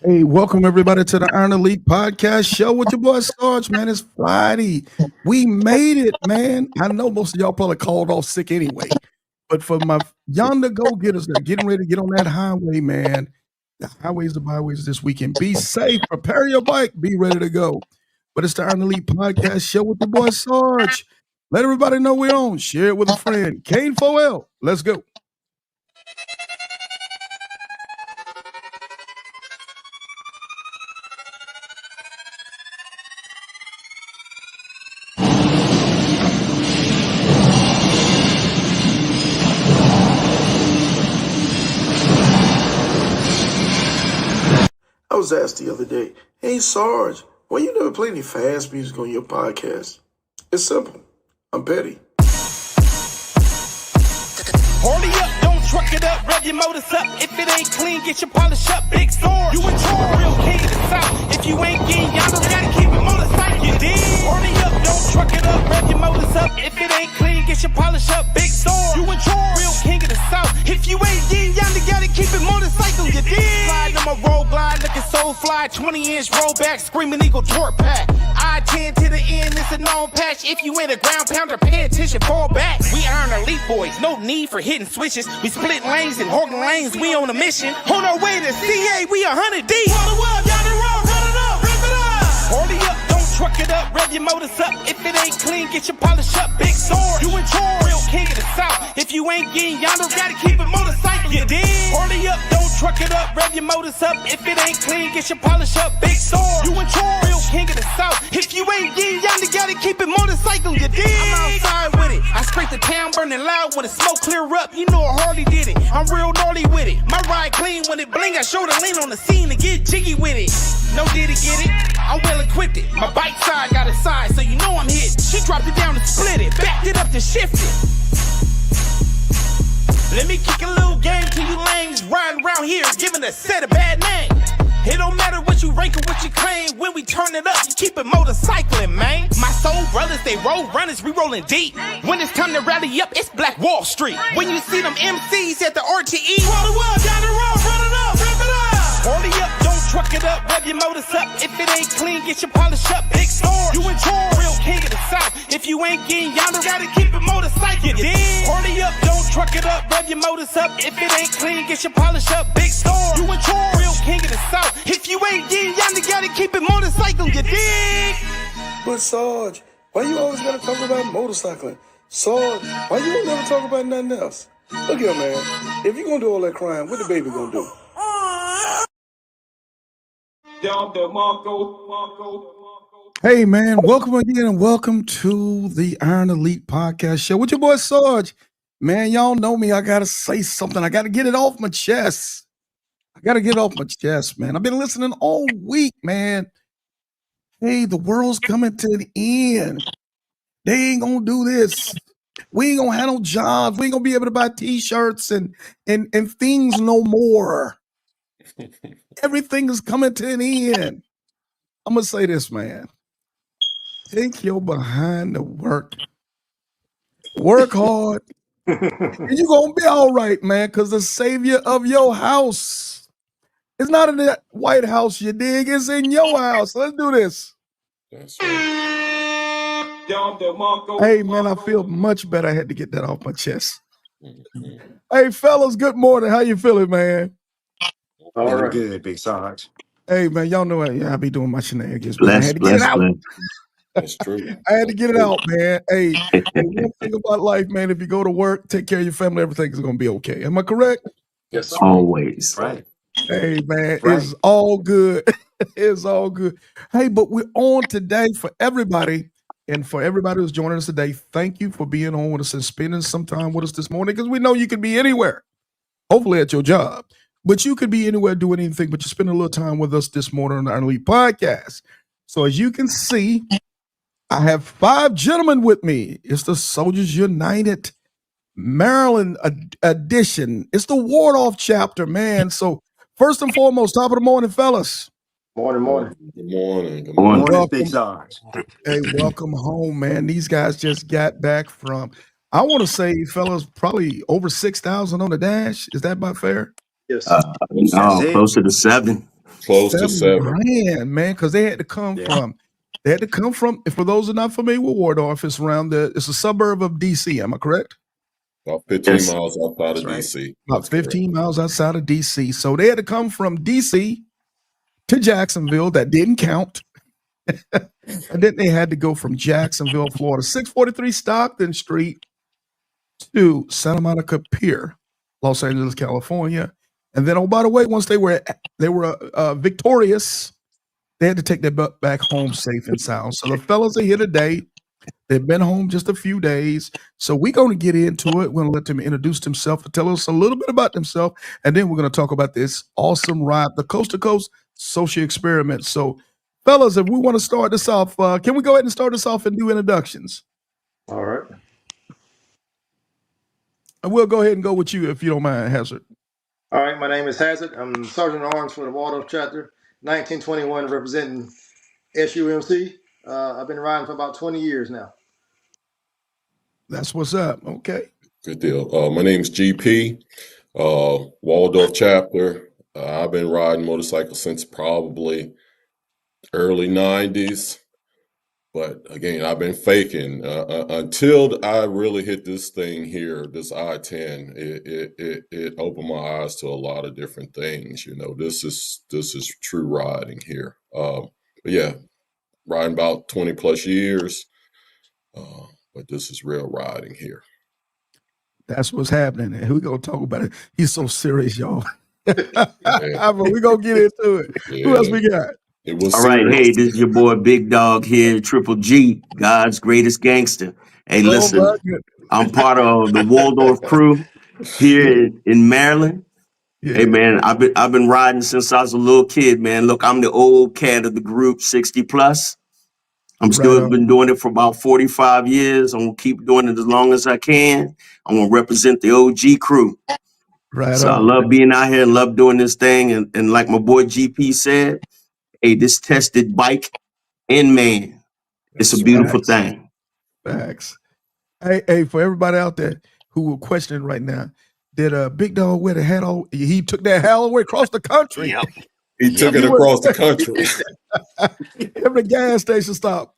Hey, welcome everybody to the Iron Elite Podcast Show with your boy Sarge, man. It's Friday. We made it, man. I know most of y'all probably called off sick anyway, but for my yonder go-getters that are getting ready to get on that highway, man, the highways, the byways this weekend. Be safe, prepare your bike, be ready to go. But it's the Iron Elite Podcast Show with your boy Sarge. Let everybody know we're on. Share it with a friend. Kane 4L. Let's go. I was asked the other day, hey Sarge, why you never play any fast music on your podcast? It's simple. I'm petty. Hold it up, don't truck it up, rev your motors up. If it ain't clean, get your polish up. Big sword, you in charge, real king of the south. If you ain't getting yonder, gotta keep it motorcycle, you dig? Hold it up, don't truck it up, rev your motors up. If it ain't clean, get your polish up. Big sword, you in charge, real king of the south. If you ain't getting yonder, gotta keep it motorcycle, you dig? Slide on my road glide, looking so fly. 20-inch rollback, screaming eagle torque pack. I-10 to the end, it's a known patch. If you ain't a ground pounder, pay attention, fall back. We iron elite boys, no need for hitting switches. We split lanes and hogging lanes, we on a mission. On our way to CA, we 100 deep. Hold it up, y'all the road, run it up, rip it up. Hold it up, don't truck it up, rev your motors up. If it ain't clean, get your polish up. Big sword, you in charge, real king of the south. If you ain't getting yonder, gotta keep it motorcycle, you dig? Hold it up, don't truck it up, rev your motors up. If it ain't clean, get your polish up. Big sword, you in charge, real king of the south. If you ain't getting yonder, gotta keep it motorcycle, you dig? I'm outside with it, I scrape the town burning loud when the smoke clear up. You know I hardly did it, I'm real gnarly with it. My ride clean when it bling, I show the lean on the scene to get jiggy with it. No did it get it, I'm well equipped it. My bike side got a side, so you know I'm hit. She dropped it down and split it, backed it up to shift it. Let me kick a little game to you lames riding around here, giving a set a bad name. It don't matter what you rank or what you claim. When we turn it up, you keep it motorcycling, man. My soul brothers, they roll runners, we rolling deep. When it's time to rally up, it's Black Wall Street. When you see them MCs at the RTE, roll the world down the road, run it up, rip it up. Hold it up, don't truck it up, rev your motors up. If it ain't clean, get your polish up. Big sword, you in charge, real king of the south. If you ain't getting yonder, gotta keep it motorcycle, you dig? Hold it up, don't truck it up, rev your motors up. If it ain't clean, get your polish up. Big sword, you in charge, real king of the south. If you ain't getting yonder, gotta keep it motorcycle, you dig? But Sarge, why you always gotta talk about motorcycling? Sarge, why you don't never talk about nothing else? Look here, man. If you gonna do all that crying, what the baby gonna do? Hey, man, welcome again and welcome to the Iron Elite Podcast Show with your boy Sarge. Man, y'all know me. I got to say something. I got to get it off my chest. Man. I've been listening all week, man. Hey, the world's coming to an end. They ain't going to do this. We ain't going to have no jobs. We ain't going to be able to buy T-shirts and things no more. Everything is coming to an end. I'm going to say this, man. Take your behind to work. Work hard. And you're going to be all right, man, because the savior of your house is not in that White House, you dig? It's in your house. Let's do this. That's right. Hey, man, I feel much better. I had to get that off my chest. Hey, fellas, good morning. How you feeling, man? All right. Good, Big Sarge. Hey, man, y'all know I be doing my shenanigans. I had to get it out. That's true. I had to get it out, man. Hey, one thing about life, man, if you go to work, take care of your family, everything is going to be okay. Am I correct? Yes, sir. Always. Right. Hey, man, Right. it's all good. It's all good. Hey, but we're on today for everybody. And for everybody who's joining us today, thank you for being on with us and spending some time with us this morning, because we know you could be anywhere, hopefully at your job, but you could be anywhere doing anything, but you spend a little time with us this morning on the Iron Elite Podcast. So as you can see, I have 5 gentlemen with me. It's the Soldiers United Maryland edition. It's the Waldorf chapter, man. So first and foremost, top of the morning, fellas. Morning. Good morning. Good Morning, Welcome. Big Sarge. Hey, welcome home, man. These guys just got back from, I want to say, fellas, probably over 6,000 on the dash. Is that about fair? Yes. No, closer to 7. Close to 7. $7,000, man, because they had to come from. They had to come from. For those who are not familiar with Waldorf, it's it's a suburb of DC. Am I correct? About 15 miles outside of DC. About 15 miles outside of DC. So they had to come from DC to Jacksonville. That didn't count. And then they had to go from Jacksonville, Florida, 643 Stockton Street to Santa Monica Pier, Los Angeles, California. And then, oh, by the way, once they were victorious, they had to take their butt back home safe and sound. So the fellas are here today. They've been home just a few days. So we're going to get into it. We're going to let them introduce themselves, tell us a little bit about themselves, and then we're going to talk about this awesome ride, the Coast to Coast Social Experiment. So, fellas, if we want to start this off, can we go ahead and start this off and do introductions? All right. And we'll go ahead and go with you if you don't mind, Hazard. All right. My name is Hazard. I'm Sergeant at Arms for the Waldorf chapter, 1921, representing SUMC. I've been riding for about 20 years now. That's what's up. Okay. Good deal. My name's GP, Waldorf chapter. I've been riding motorcycles since probably early 90s. But again, I've been faking until I really hit this thing here, this I-10. It opened my eyes to a lot of different things. You know, this is true riding here. But yeah, riding about 20 plus years. But this is real riding here. That's what's happening. And we're going to talk about it. He's so serious, y'all. But we're going to get into it. Yeah. Who else we got? It was all right. Hey, this is your boy Big Doggg here, Triple G, God's greatest gangster. Hey, listen, I'm part of the Waldorf crew here in Maryland. Yeah. Hey, man, I've been riding since I was a little kid, man. Look, I'm the old cat of the group, 60 plus. I'm still been doing it for about 45 years. I'm going to keep doing it as long as I can. I'm going to represent the OG crew. Right. So I love being out here and love doing this thing. And like my boy GP said, hey, this tested bike and man, it's a beautiful thing. Facts. Hey, for everybody out there who were questioning right now, did Big Doggg wear the hat all? He took that hat all the way across the country. Yep. He took it across the country. Every gas station stop.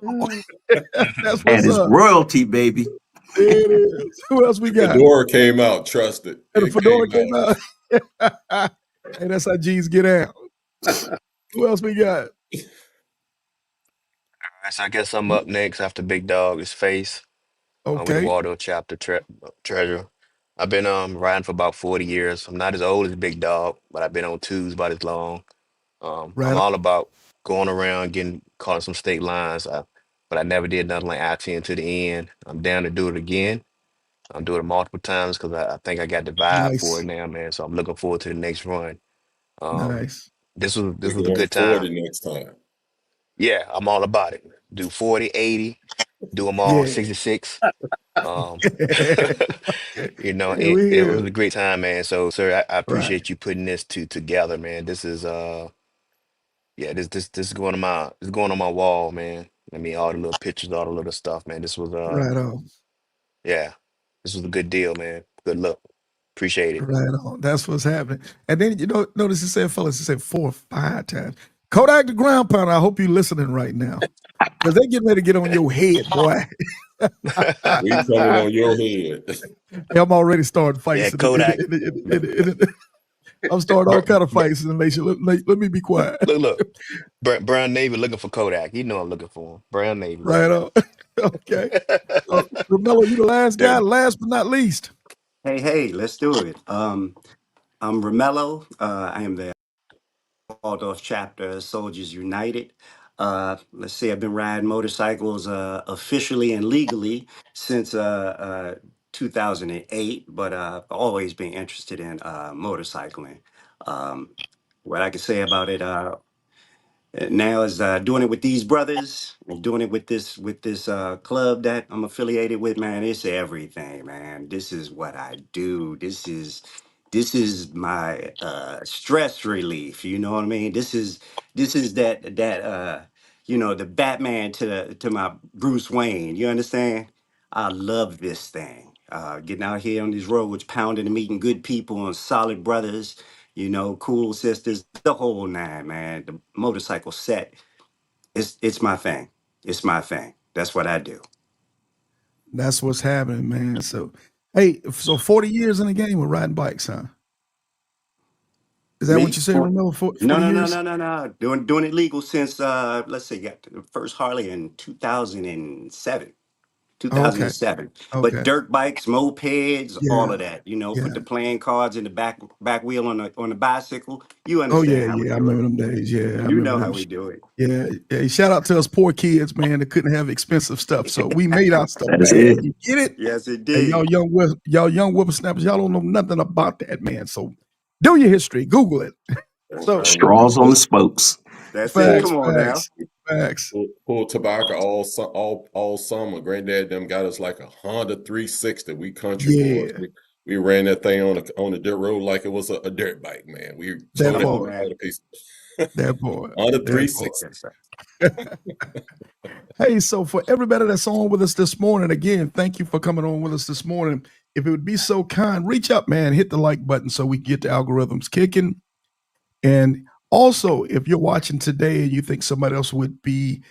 That's what's up. Royalty, baby. It is. Who else we got? Fedora came out. Trust it. And the Fedora came out. Hey, that's how G's get out. Who else we got? All right, so I guess I'm up next after Big Doggg is Face. With the Waldorf chapter treasurer. I've been riding for about 40 years. I'm not as old as Big Doggg, but I've been on twos about as long. I'm all about going around, getting caught on some state lines. But I never did nothing like I-10 to the end. I'm down to do it again. I'm doing it multiple times because I think I got the vibe for it now, man. So I'm looking forward to the next run. This was a good time. 40 next time. Yeah, I'm all about it. Do 40, 80, do them all 66. You know, it was a great time, man. So, sir, I appreciate you putting this together, man. This is this is going on my wall, man. I mean, all the little pictures, all the little stuff, man. This was yeah, this was a good deal, man. Good luck. Appreciate it. Right on. That's what's happening. And then notice it said, fellas, it said 4 or 5 times. Kodak the ground pounder, I hope you're listening right now. Because they getting ready to get on your head, boy. We coming on your head. I'm already starting fights. Yeah, Kodak. I'm starting all kind of fights in the nation. Let me be quiet. Look. Brown Navy looking for Kodak. You know I'm looking for him. Brown Navy. Right on. Okay. Romello, you the last guy, last but not least. Hey, let's do it. I'm Romello. I am the Waldorf chapter, Soldiers United. Let's see, I've been riding motorcycles officially and legally since 2008, but I've always been interested in motorcycling. What I can say about it now is doing it with these brothers and doing it with this club that I'm affiliated with, man. It's everything, man. This is what I do. This is my stress relief. You know what I mean? This is that the Batman to my Bruce Wayne. You understand? I love this thing. Getting out here on these roads, pounding and meeting good people and solid brothers, you know, cool sisters, the whole nine, man. The motorcycle set, it's my thing. It's my thing. That's what I do. That's what's happening, man. So, hey, so 40 years in the game with riding bikes, huh? Is that what Me? you say, Romello? 40 No, no, no, years? no, no, no. Doing it legal since let's say got the first Harley in 2007. Oh, okay. 2007. But Okay. dirt bikes, mopeds, all Yeah. of that, you know, put Yeah. the playing cards in the back wheel on the bicycle. You Oh, understand yeah. how we Yeah. I do it. remember them days. Yeah. I You remember know them. how we do it. Yeah. Yeah. Shout out to us poor kids, man, that couldn't have expensive stuff. So we made our stuff That is bad. it. You get it? Yes, it And did. y'all young whippersnappers, y'all don't know nothing about that, man. So do your history. Google it. That's So right. Straws on the spokes. That's it. Pull, facts, Come on now. facts, facts. pull tobacco all summer. Granddad them got us like a Honda 360. We country boys. Yeah. We ran that thing on the dirt road like it was a dirt bike, man. We That towed Come it on, part. all man. to pieces. That part. Honda That part. 360. Yes, sir. Hey, so for everybody that's on with us this morning, again, thank you for coming on with us this morning. If it would be so kind, reach up, man, hit the like button so we can get the algorithms kicking. And also, if you're watching today and you think somebody else would be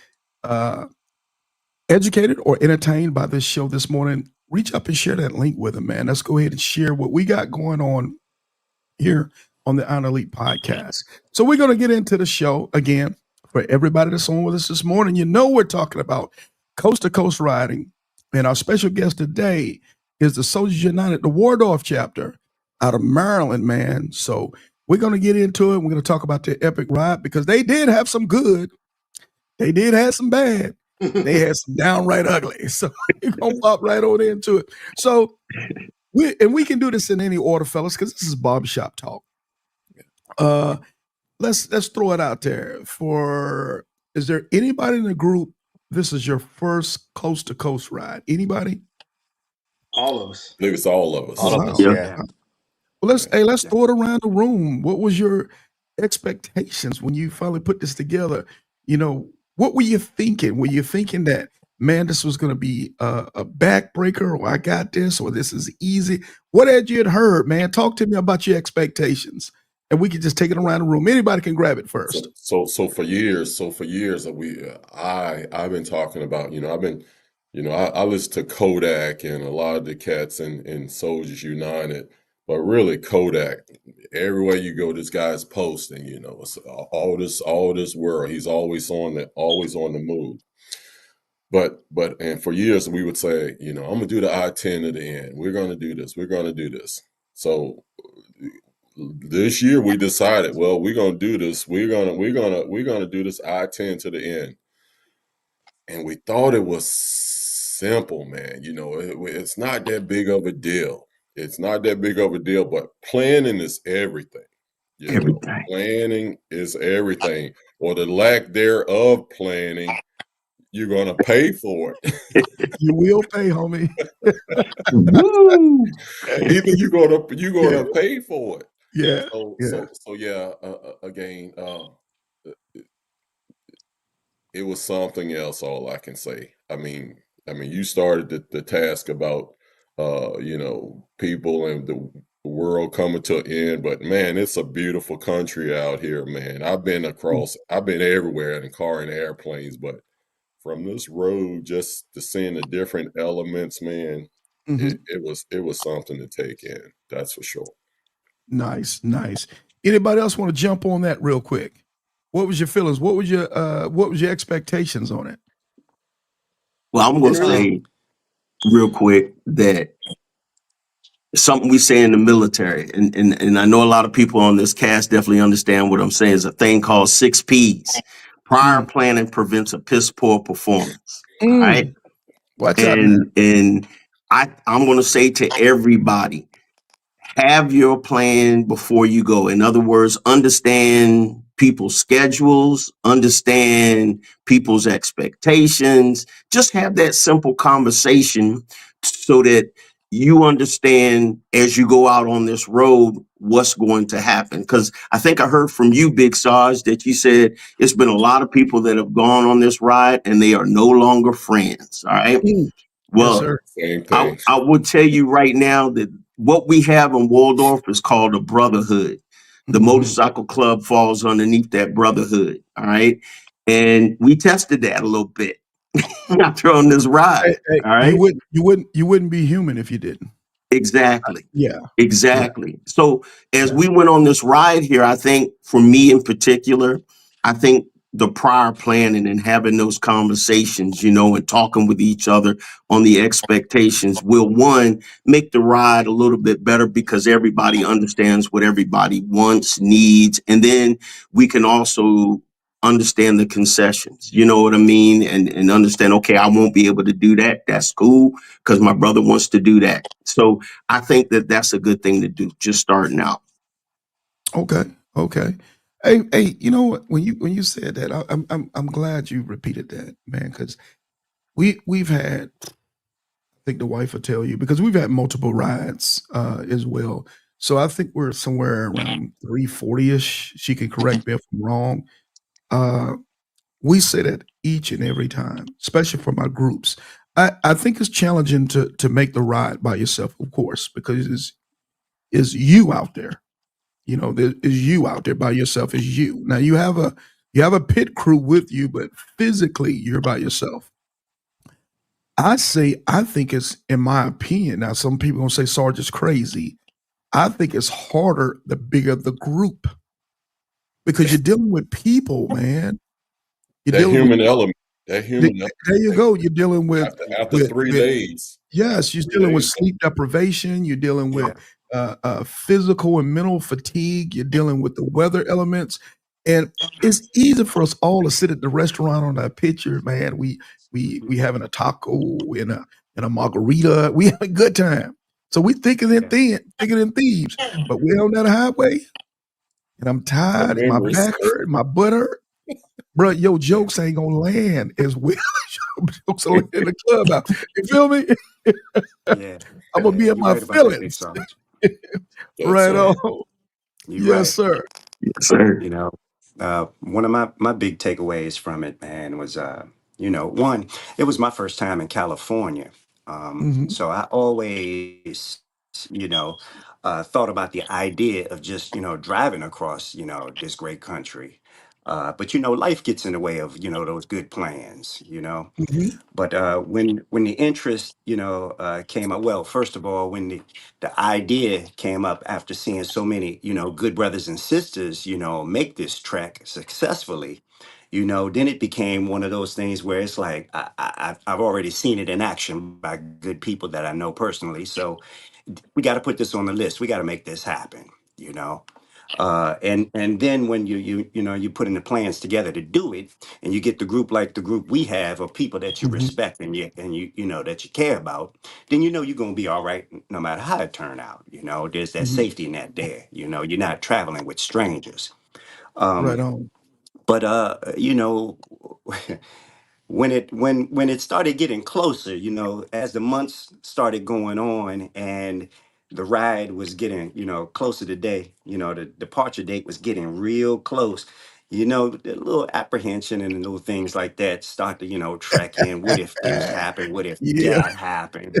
educated or entertained by this show this morning, reach up and share that link with them, man. Let's go ahead and share what we got going on here on the Honor Elite podcast. So we're going to get into the show again. For everybody that's on with us this morning, you know we're talking about coast to coast riding. And our special guest today is the Soldiers United, the Waldorf chapter out of Maryland, man. So we're going to get into it. We're going to talk about their epic ride because they did have some good. They did have some bad. They had some downright ugly. So we're going to pop right on into it. So we can do this in any order, fellas, because this is barbershop talk. Let's throw it out there. Is there anybody in the group? This is your first coast to coast ride. Anybody? All of us. I believe it's all of us. All of Wow. us, yeah. Well, let's throw it around the room. What was your expectations when you finally put this together? You know, what were you thinking? Were you thinking that, man, this was going to be a backbreaker, or I got this, or this is easy? What had you heard, man? Talk to me about your expectations, and we can just take it around the room. Anybody can grab it first. So for years, I've been talking about, I listen to Kodak and a lot of the cats in Soldiers United, but really Kodak. Everywhere you go, this guy's posting. It's all this world. He's always on the move. And for years we would say, I'm gonna do the I-10 to the end. We're gonna do this. We're gonna do this. So this year we decided, well, we're gonna do this. We're gonna do this I-10 to the end. And we thought it was simple, man. It's not that big of a deal. It's not that big of a deal, but planning is everything. Everything. Planning is everything, or the lack thereof planning. You're gonna pay for it. You will pay, homie. Woo! Either you're gonna pay for it. Yeah. So yeah. Again, it was something else. All I can say. I mean, you started the task about people and the world coming to an end, but man, it's a beautiful country out here, man. I've been everywhere in the car and airplanes, but from this road, just to seeing the different elements, man, it was something to take in. That's for sure. Nice. Anybody else want to jump on that real quick? What was your feelings? What was your expectations on it? Well, I'm going to say real quick that something we say in the military, and I know a lot of people on this cast definitely understand what I'm saying, is a thing called 6 Ps. Prior planning prevents a piss poor performance. All right. Watch out now. And I'm going to say to everybody, have your plan before you go. In other words, understand people's schedules, understand people's expectations. Just have that simple conversation so that you understand as you go out on this road what's going to happen. Because I think I heard from you, Big Sarge, that you said it's been a lot of people that have gone on this ride and they are no longer friends. All right. Well, Yes, sir. Same thing. I will tell you right now that what we have in Waldorf is called a brotherhood. The motorcycle club falls underneath that brotherhood. All right. And we tested that a little bit after on this ride. Hey, All right. you wouldn't be human if you didn't. Exactly. Yeah, yeah. Exactly. So as Yeah. we went on this ride here, I think for me in particular, I think the prior planning and having those conversations, and talking with each other on the expectations will, one, make the ride a little bit better because everybody understands what everybody wants, needs, and then we can also understand the concessions. You know what I mean? And understand, okay, I won't be able to do that. That's cool because my brother wants to do that. So I think that that's a good thing to do, just starting out. Okay. Okay. Hey, you know what? When you said that, I'm glad you repeated that, man, because we've had, I think the wife will tell you, because we've had multiple rides as well. So I think we're somewhere around 340-ish. She can correct me if I'm wrong. Uh, we say that each and every time, especially for my groups. I think it's challenging to make the ride by yourself, of course, because it's you out there. There is you out there by yourself. Is you. Now you have a pit crew with you, but physically you're by yourself. I think it's, in my opinion. Now some people gonna say Sarge is crazy. I think it's harder the bigger the group because you're dealing with people, man. You're That dealing with human element. That human element. there you go. You're dealing with After with 3 days. yes, you're Three dealing with days. sleep deprivation. You're dealing with Yeah. physical and mental fatigue. You're dealing with the weather elements, and it's easy for us all to sit at the restaurant on that picture, man. We having a taco and a margarita. We have a good time. So we Yeah. thicker than thieves, but we're on that highway, and I'm The tired, and my memories. back hurt, and my butt hurt. Bro, your Yeah. jokes ain't gonna land as well as your jokes will land in the clubhouse. You feel me? Yeah. I'm gonna Yeah. be in You're my right about that, Big feelings. Sarge. That's Right Yeah. on. You're Yes, right. sir. Yes, sir. You know, one of my big takeaways from it, man, was one, it was my first time in California. Mhm, So I always, you know, thought about the idea of just, driving across, this great country. But life gets in the way of, those good plans. mhm, But when the interest, came up, well, first of all, when the idea came up after seeing so many, good brothers and sisters, make this trek successfully, then it became one of those things where it's like I've already seen it in action by good people that I know personally. So we got to put this on the list. We got to make this happen. And then when you putting the plans together to do it, and you get the group like the group we have of people that you mhm, respect and that you care about, then you're gonna be all right no matter how it turn out. There's that mhm. safety net there. You're not traveling with strangers. Right Um, on. but when it started getting closer, as the months started going on and the ride was getting, closer to day, the departure date was getting real close. The little apprehension and the little things like that start to, track in. What if this happened? What if Yeah, that happened?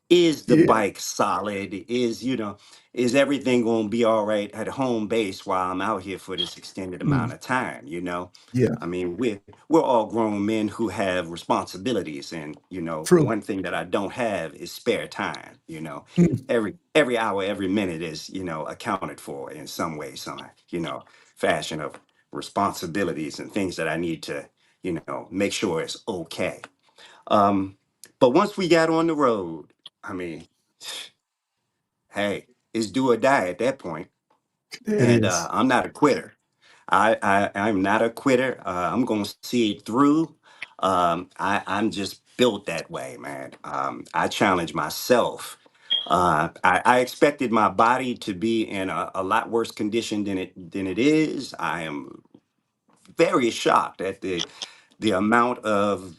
Is the yeah, bike solid? Is everything going to be all right at home base while I'm out here for this extended mm, amount of time? yeah, I mean, we're all grown men who have responsibilities, and true. one thing that I don't have is spare time. Mm, Every hour, every minute is accounted for in some way, some fashion of responsibilities and things that I need to make sure it's okay. Um, but once we got on the road, I mean, hey, it's do or die at that point. there it And is. I'm not a quitter. I'm not a quitter. I'm gonna see it through. I'm just built that way, man. I challenge myself. I expected my body to be in a lot worse condition than it is. I am very shocked at the amount of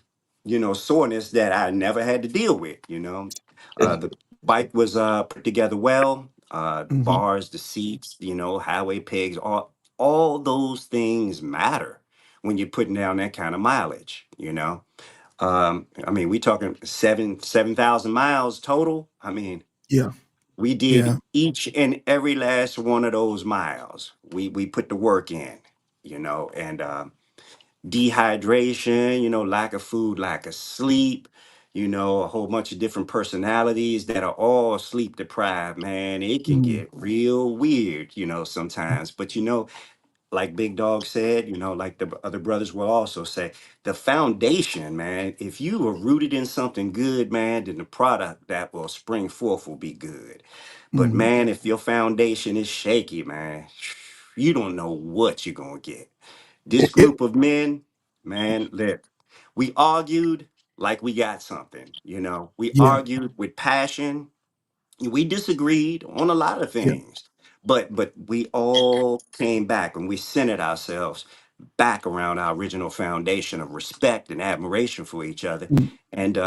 soreness that I never had to deal with. The bike was put together well. The Mhm. bars, the seats, highway pegs, all those things matter when you're putting down that kind of mileage. I mean, we talking 7,000 miles total. I mean, Yeah, We did Yeah. each and every last one of those miles. We put the work in, you know, and dehydration, you know, lack of food, lack of sleep, you know, a whole bunch of different personalities that are all sleep deprived, man. It can Mm. get real weird, you know, sometimes. But you know, like Big Dog said, you know, like the other brothers will also say, the foundation, man, if you are rooted in something good, man, then the product that will spring forth will be good. But Mm. man, if your foundation is shaky, man, you don't know what you're gonna get. This It, group of men, man, look, we argued like we got something, you know. We yeah. argued with passion. We disagreed on a lot of Yeah. things, but we all came back and we centered ourselves back around our original foundation of respect and admiration for each other, Mm. and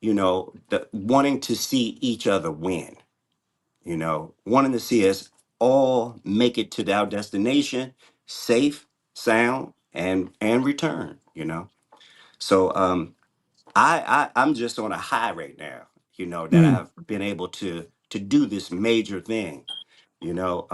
you know, the wanting to see each other win, you know, wanting to see us all make it to our destination safe, sound, and return, you know. So I'm just on a high right now, you know, that Mm. I've been able to do this major thing, you know.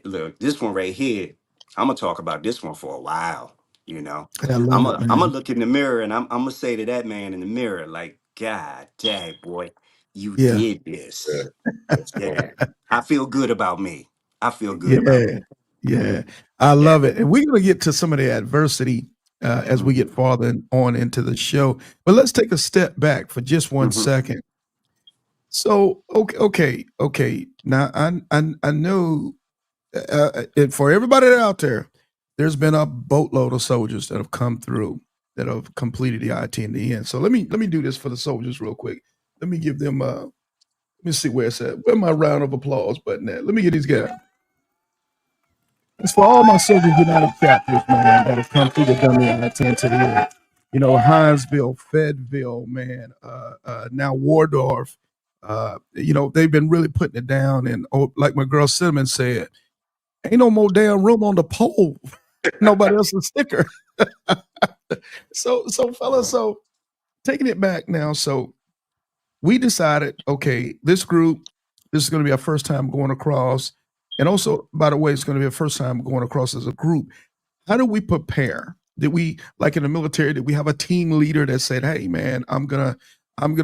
Look, this one right here, I'm gonna talk about this one for a while, you know. I love it, I'm gonna man. look in the mirror and I'm gonna say to that man in the mirror, like, God dang, boy, you Yeah. did Yeah, this. that's Yeah. funny. I feel good about me. I feel good about Yeah. me. Yeah. I Yeah. love it. And we're going to get to some of the adversity as we get Hmm. farther on into the show. But let's take a step back for just one Hmm. second. So, okay. Now, I know for everybody out there, there's been a boatload of soldiers that have come through that have completed the I-10 in the end. So let me do this for the soldiers real quick. Let me give them let me see where it's at. Where my round of applause button at? Let me get these guys. It's for all my Soldiers United chapters, man, that have come through the dummy I-10 to the end. You know, Hinesville, Fayetteville, man, now Waldorf. You know, they've been really putting it down. And like my girl Cinnamon said, ain't no more damn room on the pole. Nobody else's sticker. So fellas, so taking it back now. So we decided, okay, this group, this is going to be our first time going across. And also, by the way, it's going to be our first time going across as a group. How do we prepare? Did we, like in the military, did we have a team leader that said, hey man, I'm gonna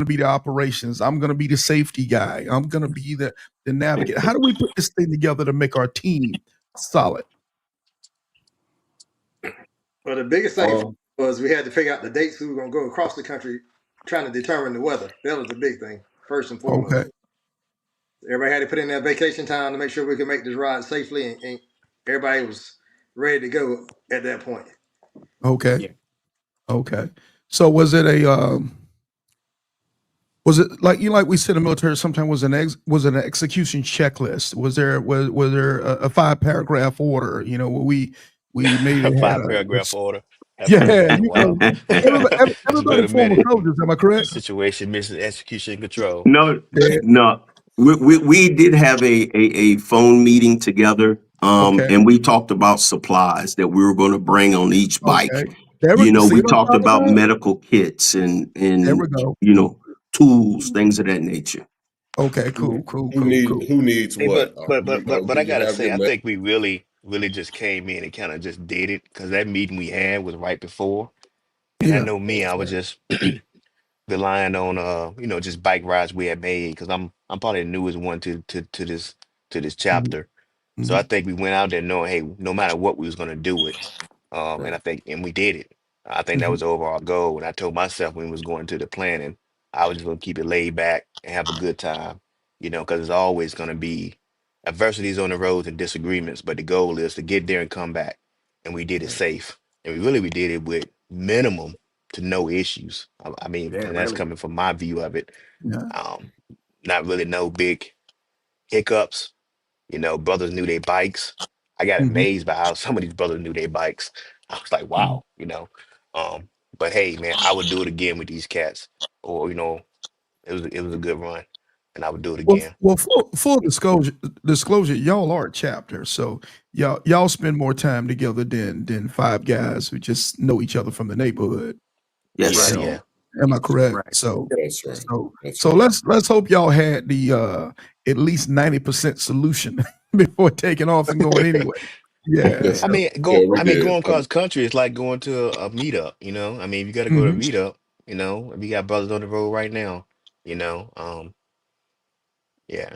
be the operations, I'm gonna be the safety guy, I'm gonna be the navigator? How do we put this thing together to make our team solid? Well, the biggest thing Um, was we had to figure out the dates we were going to go across the country, trying to determine the weather. That was the big thing, first and foremost. Okay. Everybody had to put in their vacation time to make sure we could make this ride safely, and everybody was ready to go at that point. Okay. Yeah. Okay. So was it like like we said in the military sometimes was an execution checklist? Was there a 5 paragraph order, you know, where we maybe A had five paragraph order. That yeah, brings back you know, wow. Just wait everybody a former minute. soldiers, am I correct? Situation mission execution control. No, Yeah. no. We did have a phone meeting together, Okay. and we talked about supplies that we were going to bring on each Okay. bike. There we You know, see we what I'm talked talking about about? medical kits There and we go. you know, tools, things of that nature. Okay, who, cool. who needs Hey, what? but Do I you gotta have say, your I think we really just came in and kind of just did it because that meeting we had was right before. And I Yeah. know me, I was just relying on just bike rides we had made because I'm probably the newest one to this Mhm, chapter. So I mhm. think we went out there knowing, hey, no matter what, we was gonna do it. And right? I think and we did it. I think that Mhm. was the overall goal. And I told myself when we was going to the planning, I was just gonna keep it laid back and have a good time, because it's always gonna be adversities on the roads and disagreements, but the goal is to get there and come back. And we did it Right. safe. And we did it with minimum to no issues. I mean, Yeah, and that's really. coming from my view of it. Yeah. Um, Not really no big hiccups. Brothers knew their bikes. I got Mhm. amazed by how some of these brothers knew their bikes. I was like, Mhm. wow. Um, but hey, man, I would do it again with these cats. Or, it was a good run, and I would do it Well, again. full disclosure, y'all are a chapter, so y'all spend more time together than 5 guys who just know each other from the neighborhood. Yeah, Yes. Right. So yeah. Am I correct? Right. So That's right. That's so right. let's hope y'all had the at least 90% solution before taking off and going anyway. Yeah. Yes. I So mean, Yeah, we did. going across country is like going to a meetup, you know. I mean, if you got to go to a mhm. meetup, you know, if you got brothers on the road right now, you know, yeah.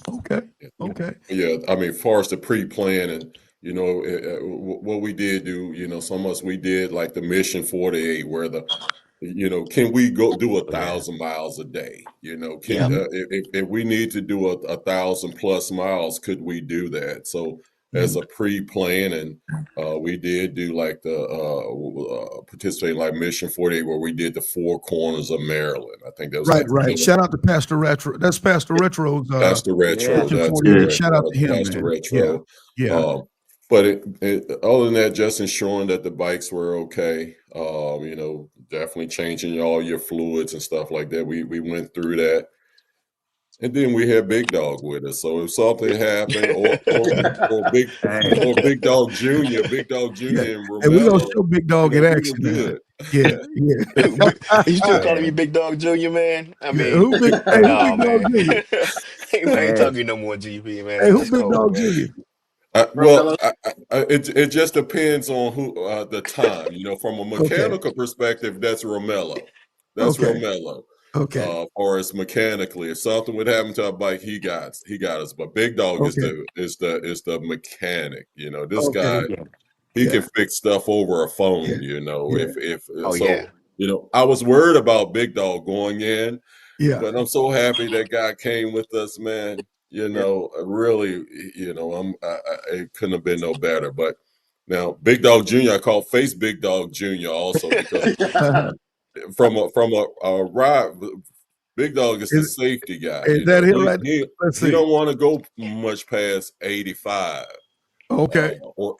Okay. Yeah. Okay. Yeah, I mean, far as the pre-planning, you know, what we did do, you know, some of us we did like the Mission 48, where you know, can we go do Oh, yeah. 1,000 miles a day? You know, can Yep. Mhm, if we need to do 1,000+ miles, could we do that? So as mhm. a pre-planning, we did do like the participate in like Mission 48, where we did the four corners of Maryland. I think that was Right, like right. Shout out to Pastor Retro. That's Pastor Retro's Pastor Yeah. Retro, Mission that's 48. Yeah. correct. Shout out to him, Pastor man. Yeah. Retro. Yeah. Um, but other than that, just ensuring that the bikes were okay. You know, definitely changing all your fluids and stuff like that. We went through that, and then we had Big Dog with us. So if something happened, Hey. or Big Dog Yeah. Junior and Hey, we gonna Romello, show Big you Dog in know, we were action now. good. Yeah, yeah. You still calling me Man. Big Dog Junior, man? I Yeah. mean, Who no, Big Dog man. Junior? I ain't Hey. talking no more, GP, Hey, man. who That's Big cold, Dog man. Junior? Well, Romello. it just depends on who the time. You know, from a Okay. mechanical perspective, that's Romello. That's Okay. Romello. Okay. Or as mechanically, if something would happen to our bike, he got us. But Big Dog is Okay. the mechanic. You know, this Okay. guy, Yeah. he Yeah. can fix stuff over a Yeah. phone. You know, Yeah. if Oh so, yeah. you know, I was worried about Big Dog going in, Yeah. but I'm so happy that guy came with us, man. You Yeah. know, really, you know, it couldn't have been no better. But now, Big Dog Junior, I call Face Big Dog Junior also because from a ride, Big Dog is the Is, safety guy. is You that know, here right? Let's he see. don't want to go much past 85. Okay. Or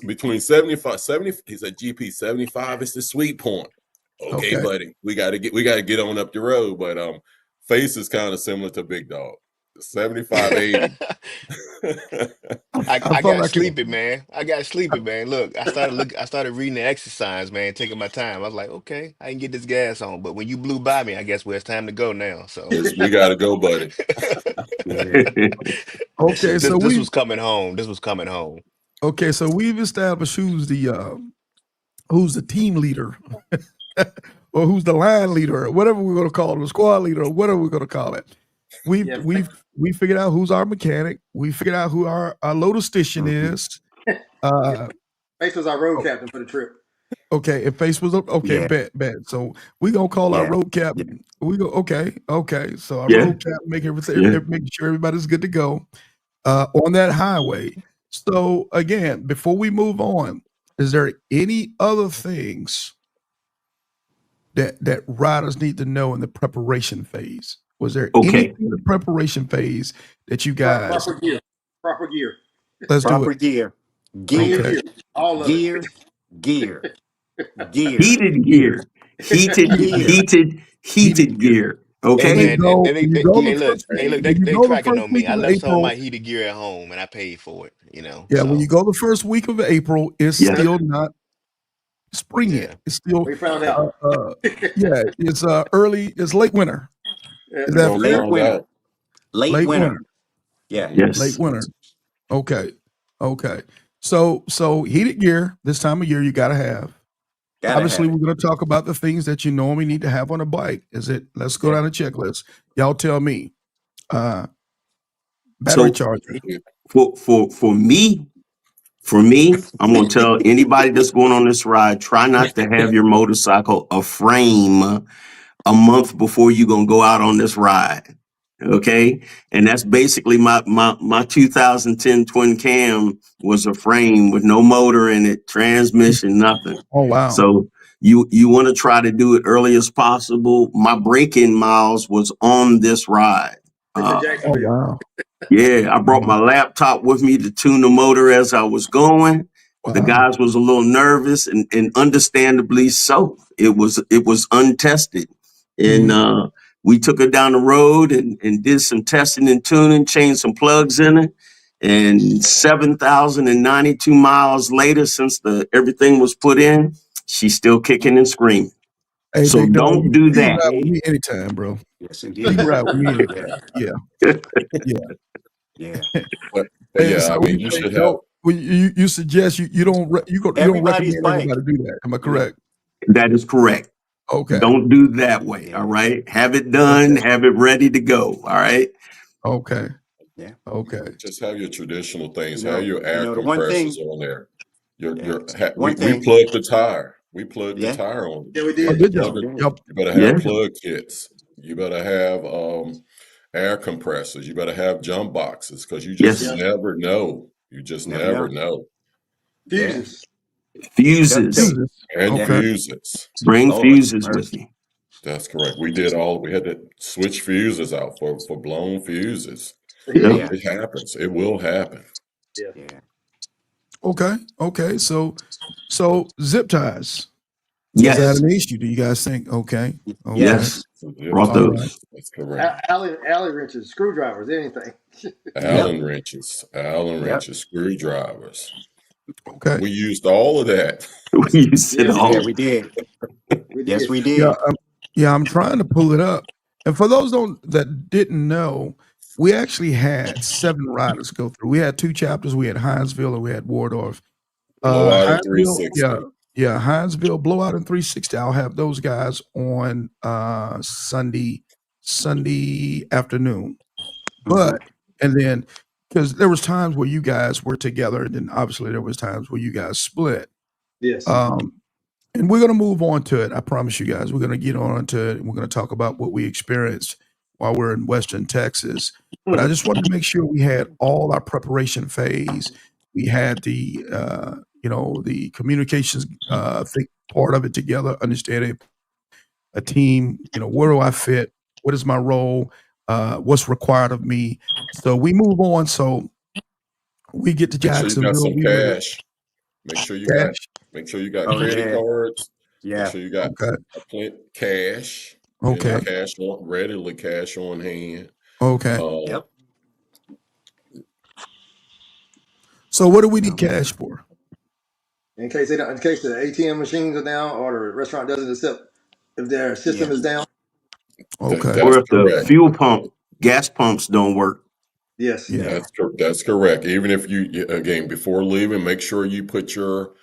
between 75, 70. He's a GP 75 is the sweet point. Okay, Okay. buddy, we gotta get on up the road. But Face is kind of similar to Big Dog, 75, 80. I I felt got like sleepy, man. I got sleepy, man. Look, I started reading the exercise, man, taking my time. I was like, okay, I can get this gas on. But when you blew by me, I guess well, it's time to go now. So We gotta go, buddy. Yeah. okay. So this we was coming home. This was coming home. okay. So we've established who's the team leader, or who's the line leader, or whatever we're gonna call it, the squad leader, or whatever we're gonna call it. Yeah. We figured out who's our mechanic. We figured out who our logistician Mhm. is. Uh, Face was our road captain for the trip. okay, if face was okay, Yeah. bet. So we gonna call our Yeah. road Yeah. captain. We go okay. So our Yeah. road captain make everything, Yeah. making sure everybody's good to go on that highway. So again, before we move on, is there any other things that riders need to know in the preparation phase? Was there Okay. anything in the preparation phase that you guys? Proper gear. Proper gear. Let's do it. Proper gear. Clean Gear. Okay. gear. All of it. Gear. Gear. Gear. Heated gear. Gear. Heated Heated gear. gear. Hey When you Okay. man, go, when you go hey the look, first week, when you they go the cracking first on week me. I of left some of April, my heated gear at home and I paid for it, you know. yeah, when you So go the first week of April, it's Yes. still not spring yet. yeah. It's still, We found out. yeah, it's early. It's late winter. Is We that gonna Late fair? find winter. out. Late Late winter. winter. Yeah. Late Yes. winter. Okay. Okay. So heated gear this time of year you got to have. Gotta Obviously, have it. we're going to talk about the things that you normally need to have on a bike. Let's go Yeah. down the checklist. Y'all tell me. Uh, battery So charger. for me, I'm gonna tell anybody that's going on this ride, try not to have your motorcycle a frame a month before you're gonna go out on this ride. Okay. And that's basically my 2010 twin cam was a frame with no motor in it, transmission, nothing. Oh wow. So you want to try to do it early as possible. My break-in miles was on this ride. It's in Uh, Oh Jacksonville. wow. yeah, I brought my laptop with me to tune the motor as I was going. The Wow. guys was a little nervous and understandably so. It was untested. And Mhm. we took it down the road and did some testing and tuning, changed some plugs in it. And 7,092 miles later, since the everything was put in, she's still kicking and screaming. Hey, So Big Dog, don't do you can that. ride with me anytime, bro. Yes, You can indeed. ride with me Yeah, anytime. Yeah, yeah. yeah. But And yeah, so I mean, you should have. you suggest you don't Everybody's recommend bike. everybody do that. Am I Yeah, correct? That is correct. Okay. Don't do that way. All yeah, right. Have it done. Okay. Have it ready to go. All right. Okay. yeah. Okay. Just have your traditional things. You Have know, your you air know the one compressors thing. on there. Yeah, We one thing. plugged the tire. We plugged the Yeah, tire on. Yeah, we Oh, did. did yes, y'all? we Plug it. did. Yep. You better Yeah. have plug kits. You better have air compressors. You better have jump boxes because you just Yes. Yeah. never know. You just Never never know. know. Yeah, Fuses. duct Fuses. tape. Fuses. And Yeah, Okay. fuses. Bring Lord fuses with mercy. you. That's correct. We did all. We had to switch fuses out for blown fuses. Yep. Again. It happens. It will happen. Yeah. Yeah, Okay. Okay. So zip ties. Is that Yes. an issue? Do you guys think? Okay. Okay. yes. Yes. So zip Brought All right. those. ties. That's correct. Alley wrenches, screwdrivers, anything. Yep, Allen yep. wrenches, screwdrivers. Okay. We used all of that. You said Yeah, we Yeah, all. did. we did. We Yes, did. we Yeah. did. Yeah. I'm trying to pull it up. And for those that didn't know, we actually had 7 riders go through. We had 2 chapters. We had Hinesville and we had Waldorf. Blowout in Hinesville, 360. yeah, Hinesville Blowout in 360. I'll have those guys on Sunday afternoon. Hmm. But and then because there was times where you guys were together, and then obviously there was times where you guys split. Yes. Um, and we're gonna move on to it. I promise you guys, we're gonna get on to it and we're gonna talk about what we experienced while we're in Western Texas. But I just wanted to make sure we had all our preparation phase. We had the the communications thing part of it together, understanding a team, where do I fit? What is my role? What's required of me? So we move on. So we get to Make sure you got Jacksonville. some We ready cash. Make sure you got cash. make sure you got Oh credit yeah, cards. Make yeah, sure you got Okay. a plenty cash, plenty Okay. yep, cash on readily cash on hand. Okay. Uh, yep. So what do we You need know, cash for? In case in case the ATM machines are down or the restaurant doesn't accept if their system yeah, is down. Okay. Or that's if the correct. fuel pump, gas pumps don't work. Yes. Yeah. yeah, That's correct. Even if again before leaving, make sure you put your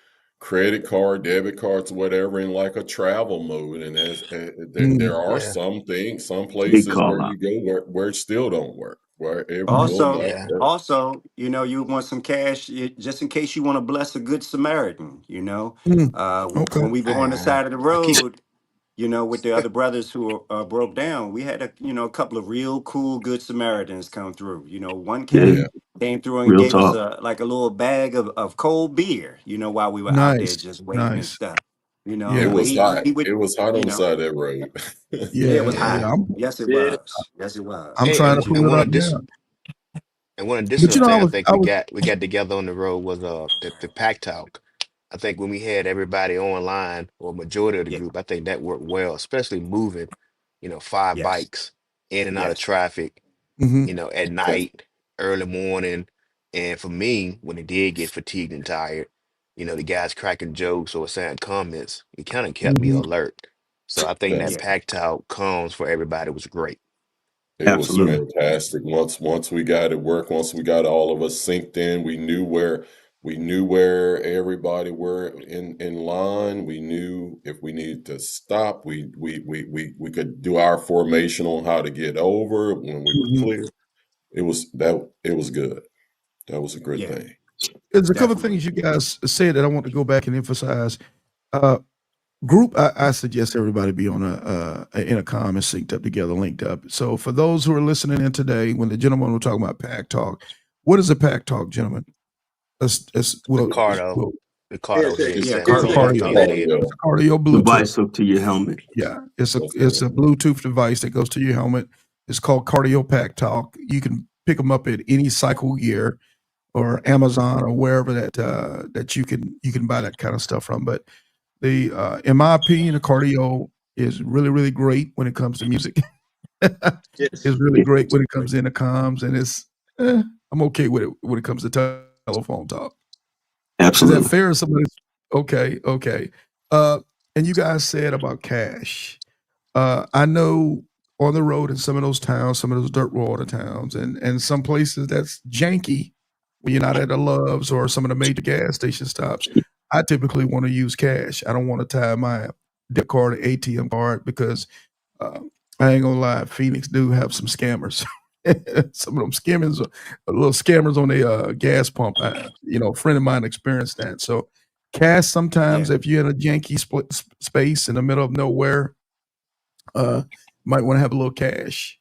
credit card, debit cards, whatever in like a travel mode. And there Mm. are Yeah, some things, some Big places where call out. you go where it still don't work, where it Mm. will Also, not yeah. work. also, you want some cash just in case you want to bless a good Samaritan. Mm. Okay. When we were on the I, side of the I keep road, with the other brothers who broke down, we had a couple of real cool good Samaritans come through. One Yeah. Yeah, came through and Real gave us talk. like a little bag of cold beer. While we were out there Nice. just waiting and Nice. stuff. it Yeah. But was he hot. he would, It was hot you on the know, side of that road. yeah, it was Yeah. yeah. Yeah. hot. Yes, it Yeah. was. Yes, it was. I'm Hey, trying to But pull it up now. and one But additional thing I think I we was got together on the road was the pack talk. I think when we had everybody online or majority of the yeah, group, I think that worked well, especially moving, 5 yes, bikes in and out of yes, traffic, mhm. at night, early morning. And for me, when it did get fatigued and tired, the guys cracking jokes or saying comments, it kind of kept me Mhm. alert. So I think that yeah, That's pack talk comms for everybody was great. It was Absolutely. fantastic. Once we got it work, once we got all of us synced in, we knew where everybody were in line. We knew if we needed to stop, we could do our formation on how to get over when we were Mhm. clear. It was good. That was a good yeah, thing. There's a couple of definitely. things you guys said that I want to go back and emphasize. Uh, Group, I suggest everybody be on a intercom and synced up together, linked up. So for those who are listening in today, when the gentleman were talking about pack talk, what is a pack talk, gentlemen? That's The Cardo, we'll the Cardo Headset. It's Yeah, headset it's a that cardio you Headset. cardio. feel it headset. in. It's cardio. a cardio Bluetooth. Device hooked to your helmet. Yeah, That's it's correct. a Bluetooth device that goes to your helmet. It's called Cardio Pack Talk. You can pick them up at any Cycle Gear or Amazon or wherever that you can buy that kind of stuff from. But the in my opinion, the cardio is really really great when it comes to music. Yes. It's really Yeah. great when it comes into comms, and I'm okay with it when it comes to telephone talk. Is that Absolutely. fair? Or somebody? Okay, okay. Uh, and you guys said about cash. I know on the road in some of those towns, some of those dirt water towns, and some places that's janky when you're not at the Loves or some of the major gas station stops. I typically want to use cash. I don't want to tie my debit card or ATM card because uh, I ain't gonna lie, Phoenix do have some scammers. Some of them scammers, little scammers on the gas pump. A friend of mine experienced that. So cash sometimes, Yeah. if you're in a janky space in the middle of nowhere, might want to have a little cash.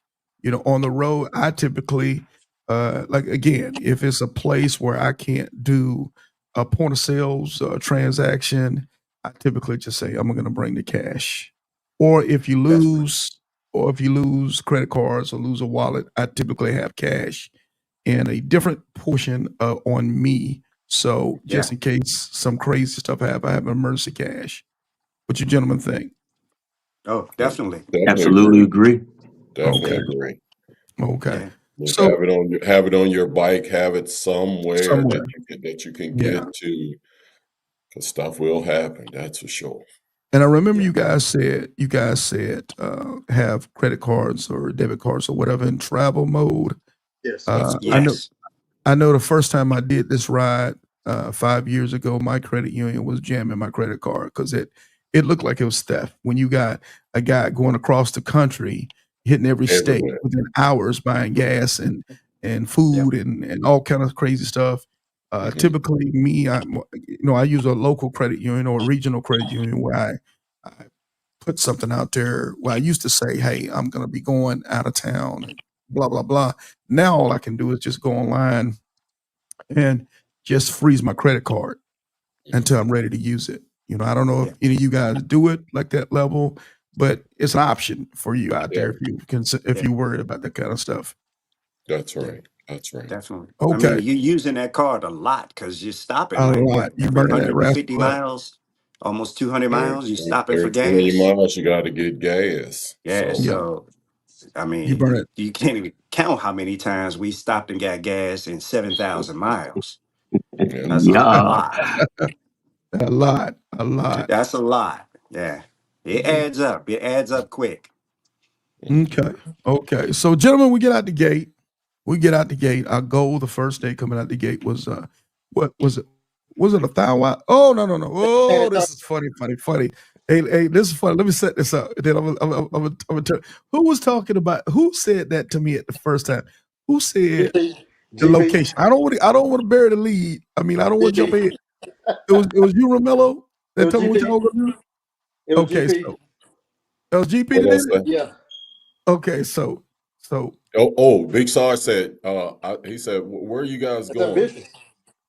On the road, I typically like again, if it's a place where I can't do a point of sales transaction, I typically just say I'm going to bring the cash. Or if you That's right. lose, or if you lose credit cards or lose a wallet, I typically have cash in a different portion on me. So Yeah. just in case some crazy stuff happen, I have emergency cash. What you gentlemen think? Oh, definitely. Definitely Absolutely agree. agree. Definitely Okay. agree. Okay. Yeah. Look, So have it on your bike, have it somewhere somewhere. that you can Yeah. get to, because stuff will happen. That's for sure. And I remember Yeah. you guys said have credit cards or debit cards or whatever in travel mode. Yes. That's I correct. know Yes. I know the first time I did this ride 5 years ago, my credit union was jamming my credit card because it looked like it was theft. When you got a guy going across the country, hitting every state Everywhere. within hours, buying gas and Yeah. food and all kind of crazy stuff. Mhm. Typically, I use a local credit union or a regional credit union where I put something out there where I used to say, "Hey, I'm going to be going out of town," and blah blah blah. Now all I can do is just go online and just freeze my credit card until I'm ready to use it. I don't know if Yeah. any of you guys do it like that level, but it's an option for you out Yeah, there if Yeah. you're worried about that kind of stuff. that's Yeah. right. That's right. Definitely. I Okay, mean, you're using that card a lot because you're stopping a like lot. what, You every burning that 150 rascal up. miles, almost 200 Every, miles, you stopping for every 20 gas. miles, you got to get gas. Yeah. So, Yeah, So, I you burn mean, it. you can't even count how many times we stopped and got gas in 7,000 miles. yeah. That's a Yeah. lot. A lot, a lot. That's a lot. Yeah. It Mhm. adds up. It adds up quick. Okay, okay. So, gentlemen, we get out the gate. Our goal the first day coming out the gate was what was it? Was it a thou? Oh no. Oh, this is funny. Hey, this is funny. Let me set this up. Then I'm tell who was talking about who said that to me at the first time? Who said GP. the GP. location? I don't want to bury the lead. I mean, I don't want to jump in. It was you, Romello, It that was told me what GP. y'all were gonna do. It was Okay, GP. so it was GP that What did else? it? Yeah. Okay, so Big Sar said, he said, where are you guys That's going? ambitious.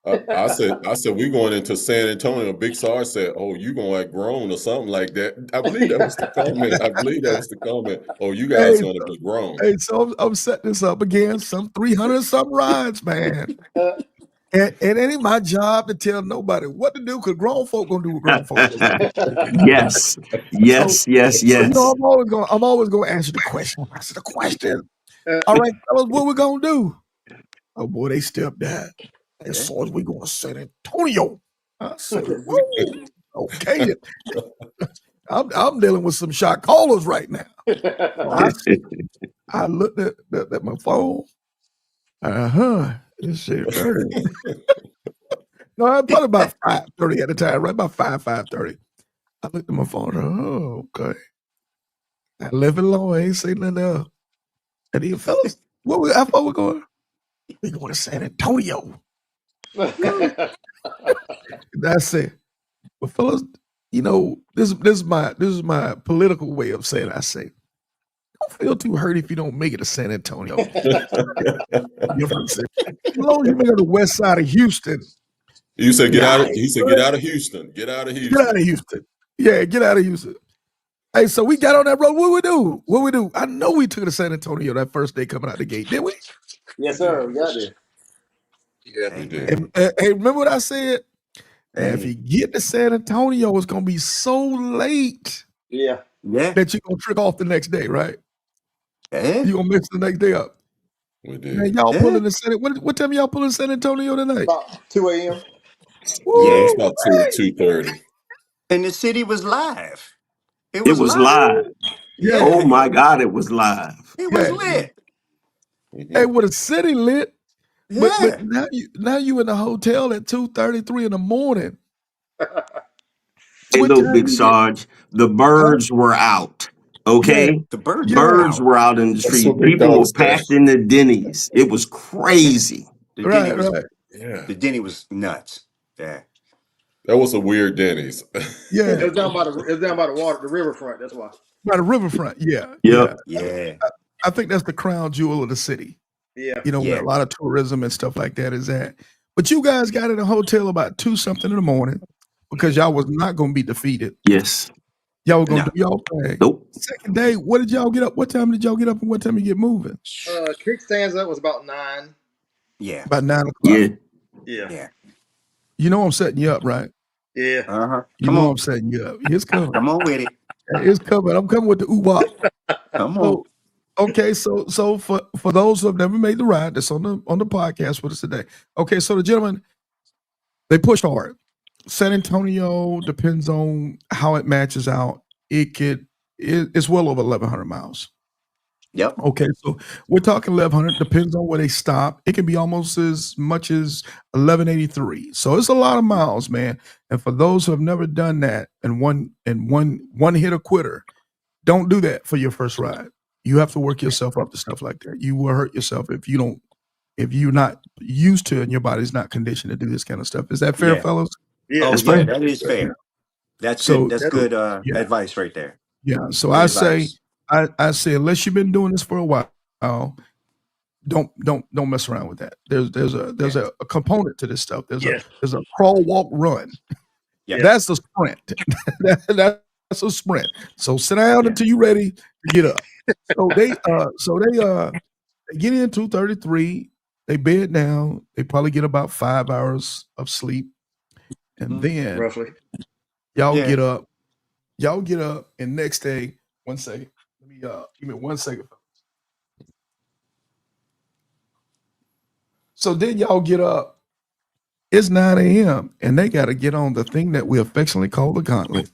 I said, we're going into San Antonio. Big Sar said, oh, you going to act grown or something like that. I believe that was the comment. Oh, you guys hey, going to be grown. Hey, so I'm setting this up again, some 300 some rides, man. Uh, And it ain't my job to tell nobody what to do because grown folk gonna do what grown folk gonna do. Yes. So, Yes. Yes. so Yes. I'm always gonna answer the question. Answer the question. All right, fellas, what we gonna do? Oh boy, they stepped that. As Yeah. soon as we gonna San Antonio. I say, whoa, okay. I'm dealing with some shot callers right now. So I looked at my phone. It said, no, probably about 5:30 at the time, right? About 5:30. I looked at my phone. Oh, okay. I left it alone. I ain't say nothing else. And these fellas, how far we going? We going to San Antonio. And I said, well, fellas, this is my political way of saying. I say, don't feel too hurt if you don't make it to San Antonio. Difference. As long as you make it to the west side of Houston, You said get out of. right? He said get out of Houston. Get out of Get out Houston. of Houston. Yeah, get out of Houston. Hey, so we got on that road. What we do? What we do? I know we took it to San Antonio that first day coming out the gate, didn't we? yes, sir. We got there. Yeah. We Hey, did. man. Hey, remember what I said? Now, if you Hey. get to San Antonio, it's gonna be so late Yeah. Yeah. that you're gonna trick off the next day, right? Yeah. You're gonna mix the next day up. We Man, did. y'all Yeah. pulling in San. What time y'all pulling in San Antonio tonight? About 2 a.m. Yeah, it's Yeah. Woo! about 2:30. And the city was live. It It was was live. live. Yeah, Oh Yeah. my God, it was live. It was yeah. lit. Hey, Mhm. with a city lit, but Yeah. now you in the hotel at 2:33 in the morning. Hey, What look, time Big you get? Sarge, the Huh? birds were out. Yeah, Okay? The birds yeah. were Birds out. were out in the That's street. what Big People Dog were said. packed in the Denny's. It was Yeah. crazy. The Denny Right, was right. Yeah, the Denny was nuts. Yeah. that was a weird Denny's. Yeah, It was down by the water, the riverfront. That's why. by the riverfront. Yeah, Yep. yeah. Yeah. I, I think that's the crown jewel of the city. Yeah. Where Yeah. a lot of tourism and stuff like that is at. But you guys got in a hotel about 2 something in the morning because y'all was not going to be defeated. Yes. Y'all were going to No. do y'all thing. Nope. Second day, what did y'all get up? What time did y'all get up and what time you get moving? Kick stands up was about 9. Yeah. About 9 o'clock. Yeah. Yeah. Yeah. You know I'm setting you up, right? Yeah. Uh-huh. You Come know on. I'm setting you up. It's coming. Come on with it. It's coming. I'm coming with the oo-wop. Come on. So okay, so for those who have never made the ride, that's on the podcast with us today. Okay, so the gentlemen, they push hard. San Antonio depends on how it matches out. It's well over 1,100 miles. Yep. Okay, so we're talking 1,100. Depends on where they stop. It can be almost as much as 1,183. So it's a lot of miles, man. And for those who have never done that and one hit a quitter, don't do that for your first ride. You have to work yourself up to stuff like that. You will hurt yourself if you're not used to it and your body's not conditioned to do this kind of stuff. Is that fair, Yeah. fellas? Oh That's Yes. yeah, fine. that is Yeah. fair. That's good. So That's so good yeah, advice right there. yeah. So Good I say advice. I say unless you've been doing this for a while, don't mess around with that. There's Yeah. a component to this stuff. Yes. There's a crawl, walk, run. Yep. Yes. That's a sprint. That's a sprint. So sit down Yeah. until you're ready to get up. They get in 2:33. They bed down. They probably get about 5 hours of sleep, and Mhm. then Roughly. y'all Yeah. get up. Y'all get up, and next day, 1 second. Let me give me 1 second. So then y'all get up. It's 9 a.m. and they got to get on the thing that we affectionately call the gauntlet.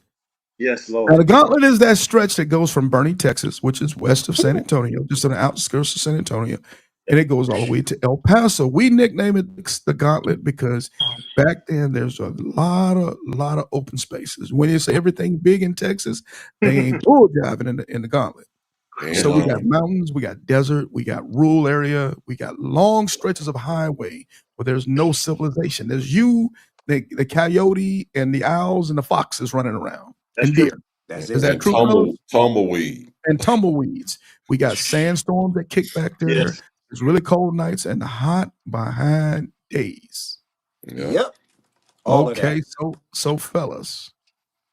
Yes, Now, Lord. the gauntlet is that stretch that goes from Bernie, Texas, which is west of San Antonio, just on the outskirts of San Antonio, and it goes all the way to El Paso. We nickname it the gauntlet because back then there's a lot of open spaces. When you say everything big in Texas, they ain't bull driving in the gauntlet. So we got Damn. mountains, we got desert, we got rural area, we got long stretches of highway where there's no civilization. There's the coyote, and the owls and the foxes running around, That's and true. deer. That's Is it. that And true, fellas? tumbleweed. And tumbleweeds. We got sandstorms that kick back there. Yes. There's really cold nights and hot behind days. Yeah. Yep. All of Okay, that. so fellas,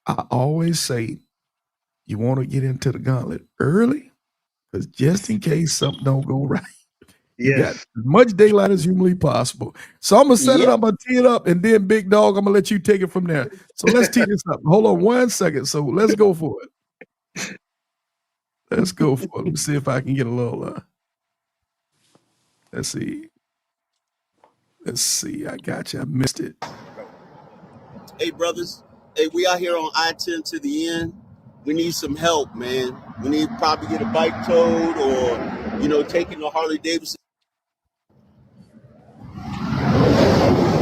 I always say you want to get into the gauntlet early because just in case something don't go right, you got Yes. as much daylight as humanly possible. So I'm gonna set it Yep. up, I'm gonna tee it up, and then Big Dog, I'm gonna let you take it from there. So let's tee this up. Hold on 1 second. So let's go for it. Let's go for it. Let me see if I can get a little let's see. Let's see. I got you. I missed it. Hey, brothers. Hey, we out here on I-10 to the end. We need some help, man. We need to probably get a bike towed or, taking a Harley Davidson.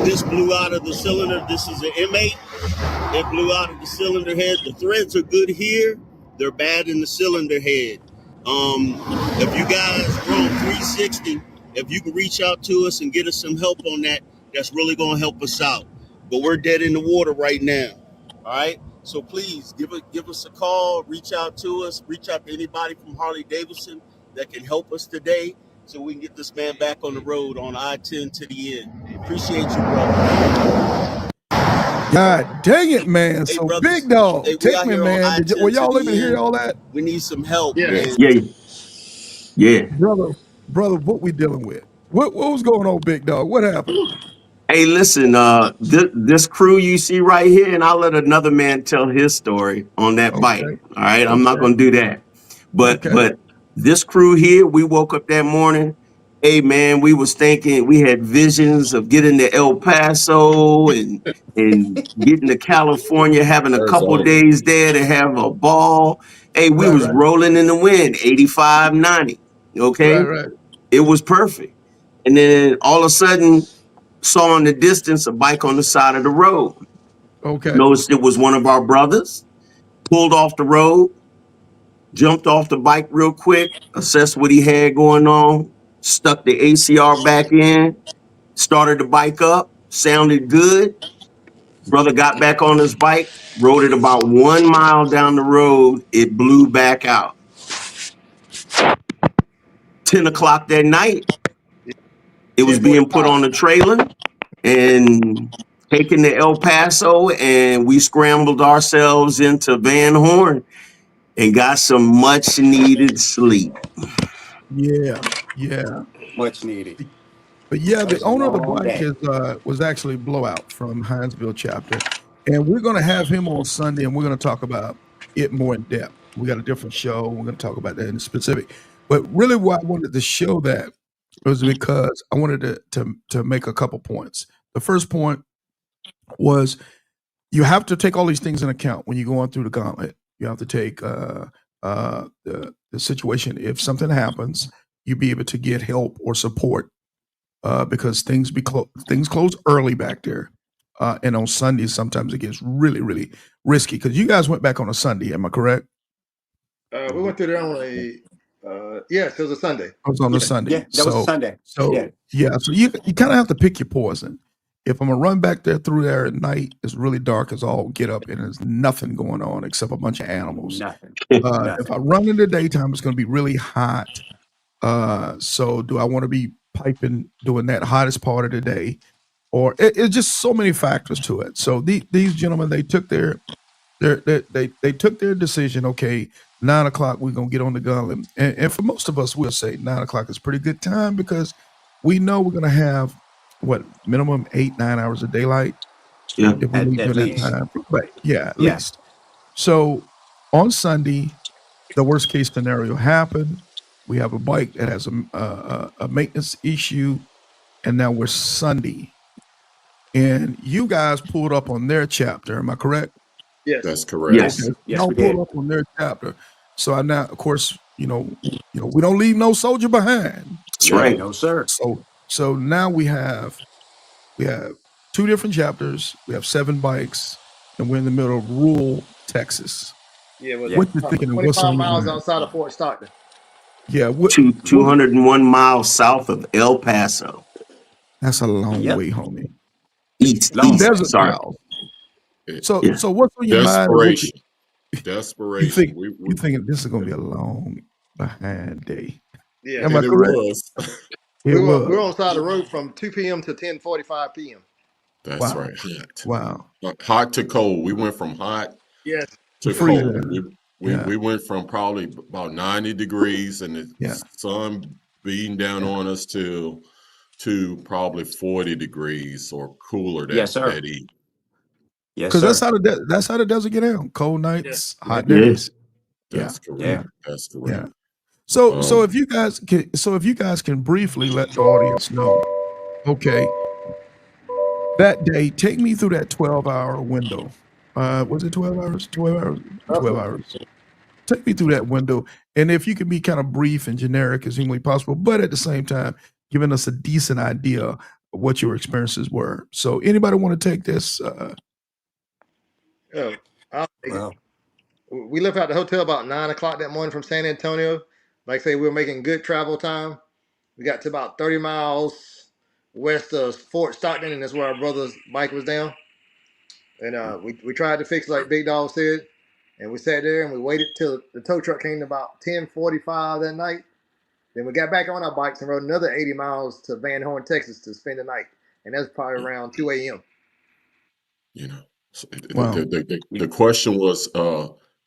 This blew out of the cylinder. This is an M8. It blew out of the cylinder head. The threads are good here. They're bad in the cylinder head. If you guys are on 360, if you can reach out to us and get us some help on that, that's really going to help us out. But we're dead in the water right now. All right. So please give us a call, reach out to us, reach out to anybody from Harley Davidson that can help us today so we can get this man back on the road on I-10 to the end. Appreciate you, brother. God dang it, man. Hey, So brothers. Big Dog, Hey, we take out me, here on man. I-10 Were to y'all able to the hear end. all that? We need some help, Yes. man. Yeah. Yeah. Brother, what we dealing with? What was going on, Big Dog? What happened? Hey, listen, this crew you see right here, and I'll let another man tell his story on that bike. Okay. All right. I'm not Okay. gonna do that. But Okay. this crew here, we woke up that morning Hey man, we was thinking, we had visions of getting to El Paso and getting to California, having a couple Arizona. days there to have a ball. Hey, we Right, was right, rolling in the wind, 85, 90. right, Okay. right. It was perfect. And then all of a sudden saw in the distance a bike on the side of the road. Okay. Noticed it was one of our brothers, pulled off the road, jumped off the bike real quick, assessed what he had going on, stuck the ACR back in, started the bike up, sounded good. Brother got back on his bike, rode it about 1 mile down the road. It blew back out. 10 o'clock that night, it was being put 10:45. on a trailer and taken to El Paso, and we scrambled ourselves into Van Horn and got some much needed sleep. Yeah, yeah. Much needed. But yeah, That the was a owner of the long bike day. is was actually Blowout from Hinesville chapter, and we're going to have him on Sunday, and we're going to talk about it more in depth. We got a different show. We're going to talk about that in specific. But really, why I wanted to show that was because I wanted to make a couple points. The first point was you have to take all these things in account when you're going through the gauntlet. You have to take the situation. If something happens, you be able to get help or support because things close early back there, and on Sundays sometimes it gets really really risky. Because you guys went back on a Sunday, am I correct? We went through there on a yes, it was a Sunday. I was on a Yeah, Sunday, yeah, that was a Sunday. Yeah. so yeah, so you kind of have to pick your poison. If I'm gonna run back there through there at night, it's really dark as all get up, and there's nothing going on except a bunch of animals. Nothing. If I run in the daytime, it's gonna be really hot. So do I want to be piping doing that hottest part of the day, or it's just so many factors to it. So these gentlemen, they took they took their decision. Okay, 9 o'clock, we're gonna get on the gauntlet, and for most of us, we'll say 9 o'clock is a pretty good time because we know we're gonna have what minimum 8-9 hours of daylight Yeah. if we leave At during that least. time. Right? Yeah, at Yeah. least. So on Sunday, the worst case scenario happened. We have a bike that has a maintenance issue, and now we're Sunday. And you guys pulled up on their chapter. Am I correct? Yes. That's correct. Okay, Yes. Yes, y'all we pulled did. up on their chapter. So I now, of course, we don't leave no soldier behind. That's Yeah. right. No, sir. So now we have two different chapters. We have 7 bikes, and we're in the middle of rural Texas. Yeah, it was Yeah. What you thinking? And what's 25 on your miles mind? outside of Fort Stockton. Yeah, what 201 miles south of El Paso. that's a long Yep. way, homie. East, Long way. Desert sorry. miles. It- So Yeah. so what's on your mind? And what desperation. you Desperation. think you thinking this is gonna be a long behind day? Yeah, Am I And it correct? was. It we were was. on the side of the road from 2 p.m. to 10:45 p.m. That's Wow. right. Hot. Wow. Hot to cold. We went from hot Yes. The to cold. freezer. We Yeah. went from probably about 90 degrees and the Yeah. sun beating down on us to probably 40 degrees or cooler Yes, sir. that evening. Yes, Because sir. that's how the desert get down. Cold Yeah. nights, hot Yeah. Yeah. days. Yeah. That's correct. Yeah. Yeah. That's Yeah. correct. So if you guys can briefly let the audience know, okay, that day, take me through that 12-hour window. Was it 12 hours? 12 hours? 12 Roughly. hours. Take me through that window. And if you can be kind of brief and generic as humanly possible, but at the same time, giving us a decent idea of what your experiences were. So anybody want to take this? Oh, I'll take it. Well, We left out the hotel about 9 o'clock that morning from San Antonio. Like I say, we were making good travel time. We got to about 30 miles west of Fort Stockton, and that's where our brother's bike was down. And we tried to fix it like Big Dog said. And we sat there and we waited till the tow truck came about 10:45 that night. Then we got back on our bikes and rode another 80 miles to Van Horn, Texas to spend the night. And that's probably around 2 a.m. You know, so Wow. the question was,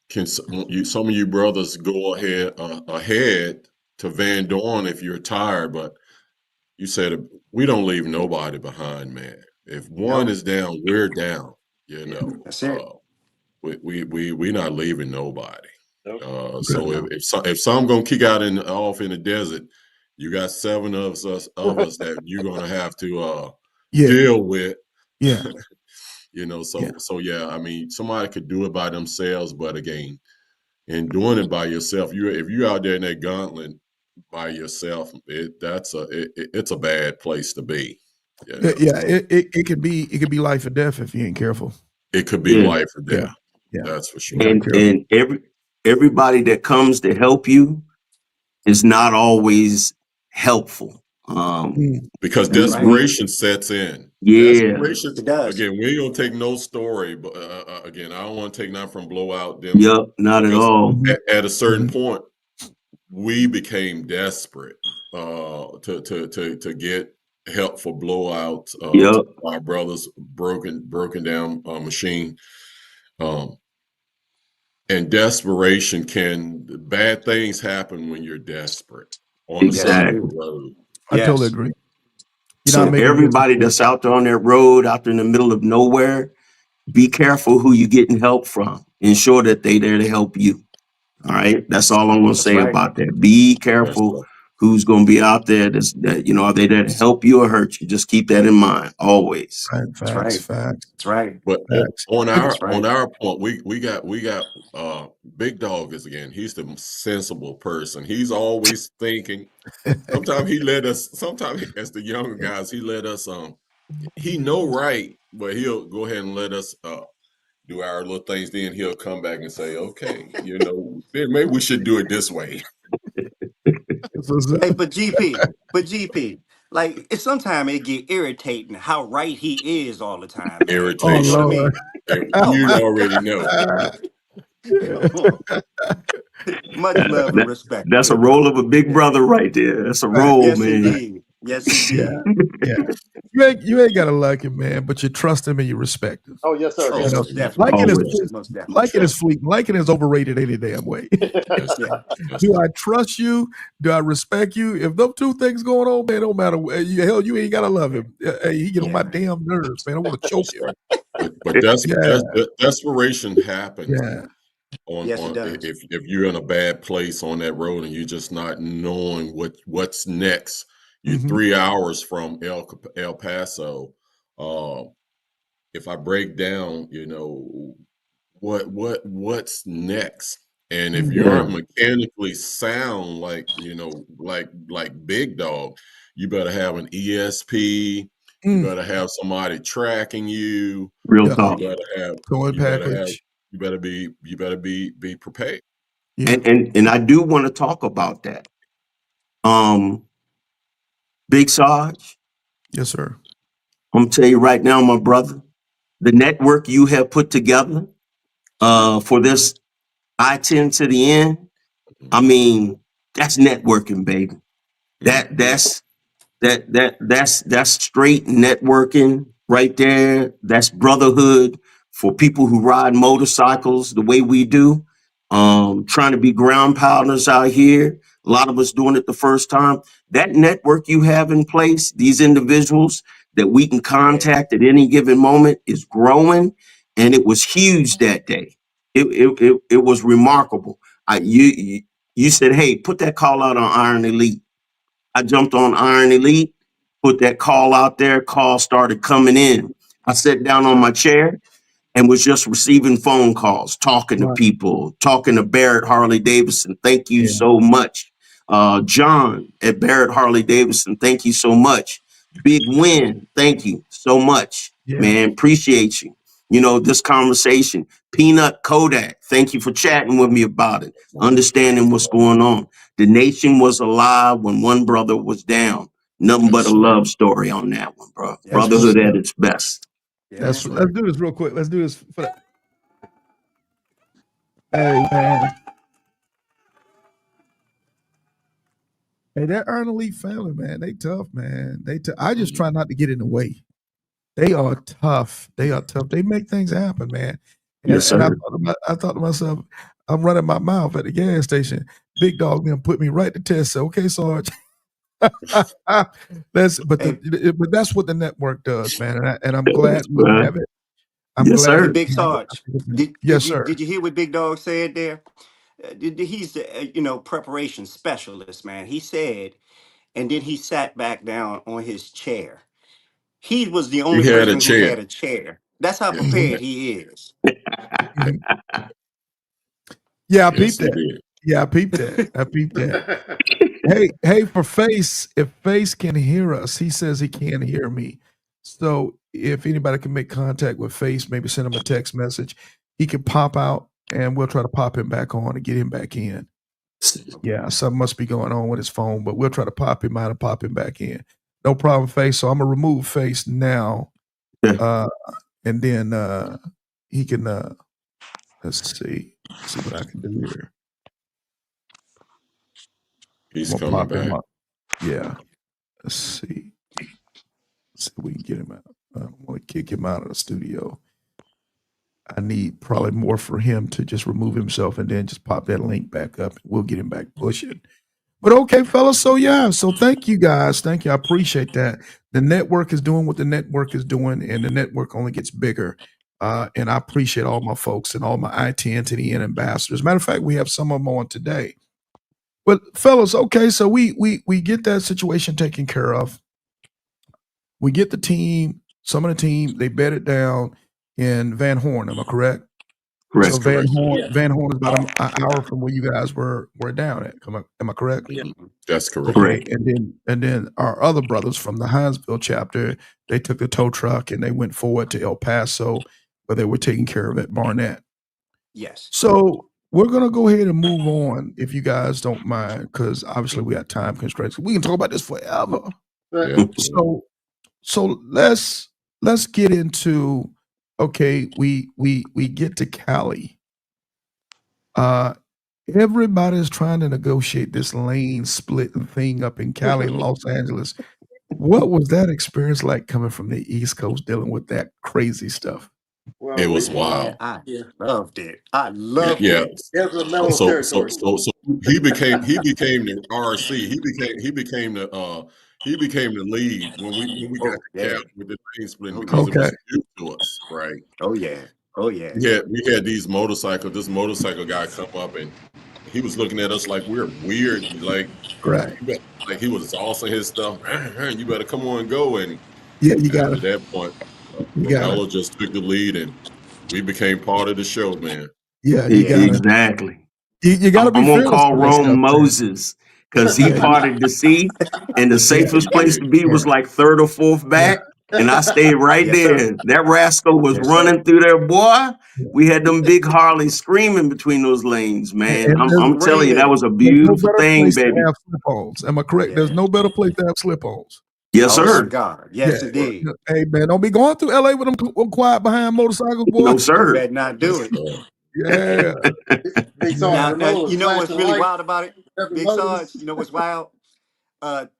can some of you brothers go ahead to Van Dorn if you're tired? But you said we don't leave nobody behind, man. If one no. is down, we're down. You Yeah. know, That's it. we not leaving nobody. Nope. So No. if some gonna kick out off in the desert, You got 7 of us that you're gonna have to Yeah. deal with. Yeah. You know, Yeah. so yeah, I mean, somebody could do it by themselves, but again, in doing it by yourself, if you're out there in that gauntlet by yourself, it's a bad place to be. You know, Yeah. so It could be life or death if you ain't careful. it could be Yeah. life or Yeah. death. Yeah. That's for You sure. gotta be careful. And everybody that comes to help you is not always helpful. Mm. Because That's right. desperation sets in. Yeah. Desperation, It does. again, we ain't gonna take no story, but again, I don't want to take nothing from blowout them Yep. Not at because all. Mhm. at a certain Mhm. point, we became desperate to get help for blowout to Yep. our brother's broken down machine. Um, and desperation bad things happen when you're desperate on the Yes, side it of the Exactly. do. road. I totally Yes. agree. You're not So making good everybody decisions. that's out there on that road, out there in the middle of nowhere, be careful who you getting help from. Ensure that they there to help you. All right. That's all I'm gonna That's say right. about that. Be Yes, careful sir. who's gonna be out there that are they there to help you or hurt you? Just keep that in mind always. Right. That's Facts. right. Facts. That's right. But Facts. on And our That's right. point, we got Big Dog is again. He's the sensible person. He's always thinking. Sometimes as the younger guys, he let us he know right, but he'll go ahead and let us do our little things. Then he'll come back and say, okay, then maybe we should do it this way. so, Hey, but GP, like it sometimes it get irritating how right he is all the time, man. You oh know what I Irritation. Lord. mean? And Oh you my, already know. much love and respect, That's a big role dog. of a big brother right there. That's a Right. role, Yes, man. indeed. Yes, Yeah. indeed. Yeah. You ain't gotta like him, man, but you trust him and you respect him. Oh yes, sir. Oh, You Yes, know, sir. most You definitely, liking you is Always. trust. most definitely. liking is Trust. fleeting. Liking is overrated any damn way. Yes, Yeah, sir. Yes, Do sir. I trust you? Do I respect you? If those two things going on, man, don't matter. Hell, you ain't gotta love him. Hey, he get on yeah, my man. damn nerves, man. I want to choke That's him. right. But Yeah. desperation happens Yeah. Yes, it on does. if you're in a bad place on that road and you're just not knowing what's next. You're Hmm. 3 hours from El Paso. Uh, if I break down, what's next? And if you Hmm. Yeah. aren't mechanically sound like Big Dog, you better have an ESP. You Mm. better have somebody tracking you. Real Yeah. You talk. better have Towing you better have package. you better be prepared. Yeah. And I do want to talk about that. Um, Big Sarge, Yes, sir. I'm gonna tell you right now, my brother, the network you have put together for this I-10 to the end, I Mhm, mean, that's networking, baby. That mhm, that's that's straight networking right there. That's brotherhood for people who ride motorcycles the way we do. Trying to be ground pounders out here. A lot of us doing it the first time. That network you have in place, these individuals that we can Yeah. contact at any given moment, is growing, and it was huge that day. It was remarkable. You said, hey, put that call out on Iron Elite. I jumped on Iron Elite, put that call out there. Call started coming in. I sat down Yes, on my sir. chair and was just receiving phone calls, talking to Right. people, talking to Barrett Harley Davidson. Thank you Yeah. so much. John at Barrett Harley Davidson, thank you so much. Big win, thank you so much, Yeah. man. Appreciate you. This conversation. Peanut Kodak, thank you for chatting with me about it, understanding what's going on. The nation was alive when one brother was down. Nothing yes, but a sir. love story on that one, bro. Yes, That's sir. what's Brotherhood at up. its best. Yes, Let's sir. do this real quick. Let's do this for the, hey man. Hey, that Earn Elite family, man. They tough, man. I just Mhm. try not to get in the way. They are tough. They are tough. They make things happen, man. And Yes, and sir. I thought to myself, I'm running my mouth at the gas station. Big Dog then put me right to test. Say, okay, Sarge. Hey, But that's what the network does, man. And I'm glad Yes, we bro. have it. I'm Yes, glad hey, we sir. Big have it. Sarge. Did Yes, did you sir. did you hear what Big Dog said there? He's the preparation specialist, man. He said and then he sat back down on his chair. He was the He only had a person who chair. had a chair. That's how Yes, prepared he is. Yeah, I yes, peeped he that. did. Yeah, I peeped that. I peeped that. Hey, for Face, if Face can hear us, he says he can't hear me. So if anybody can make contact with Face, maybe send him a text message. He can pop out and we'll try to pop him back on and get him back in. Yeah, something must be going on with his phone, but we'll try to pop him out and pop him back in. No problem, Face. So I'm gonna remove Face now. And then he can let's see what I can do here. He's I'm gonna coming pop him back. up. Yeah. Let's see. See if we can get him out. I don't want to kick him out of the studio. I need probably more for him to just remove himself and then just pop that link back up. We'll get him back pushing. But okay, fellas. So yeah. So thank you guys. Thank you. I appreciate that. The network is doing what the network is doing, and the network only gets bigger. And I appreciate all my folks and all my I-10 to the N ambassadors. Matter of fact, we have some of them on today. But fellas, okay, so we get that situation taken care of. We get the team, some of the team, they bed it down in Van Horn. Am I correct? Correct. So Van Horn, Yeah. Van Horn is about an hour from where you guys were down at. Am I correct? Yeah. That's correct. Okay, and then our other brothers from the Hinesville chapter, they took the tow truck and they went forward to El Paso, where they were taken care of at Barnett. Yes. So we're gonna go ahead and move on, if you guys don't mind, because obviously we got time constraints. We can talk about this forever. Yeah. So let's get into, okay, we get to Cali. Everybody's trying to negotiate this lane splitting thing up in Cali and Los Angeles. What was that experience like coming from the East Coast dealing with that crazy stuff? Well, It was we, wild. I yeah. loved it. I loved Yeah. it. It was Romello's territory. So he became the RC. He became the lead when we got Oh, the yeah. cap with the lane splitting Oh, because it Okay. was new to us, right? Oh, yeah. Oh, yeah. We had these motorcycles. This motorcycle guy come up and he was looking at us like we're weird, like Right. like he was saucing his stuff. You better come on and go. And Yeah, you got after it. that point, You got it. Romello just took the lead and we became part of the show, man. Yeah, you Yeah. got it. Exactly. You got to be I'm gonna fearless call on this Rome stuff, man. Moses because he Yeah, parted the sea, and the yeah, safest place to be yeah, was like third or fourth yeah, back, and I stayed right Yes, sir. there. That rascal was Yes, sir. running through there, boy. yeah. We had them big Harleys screaming between those lanes, man. And I'm telling you, that was a there's no beautiful better thing, place to baby. have slip-ons. Am I correct? Yeah. There's no better place to have slip-ons. Yes, Oh, my sir. God. Yeah. Yes, indeed. Hey, man, don't be going through LA with them quiet behind motorcycles, boy. No, You sir. better not do it. Yeah. Big Sarge, Now, Romello was you know what's flashing really lights, wild about it, stepping Big motors. Sarge? You know what's wild?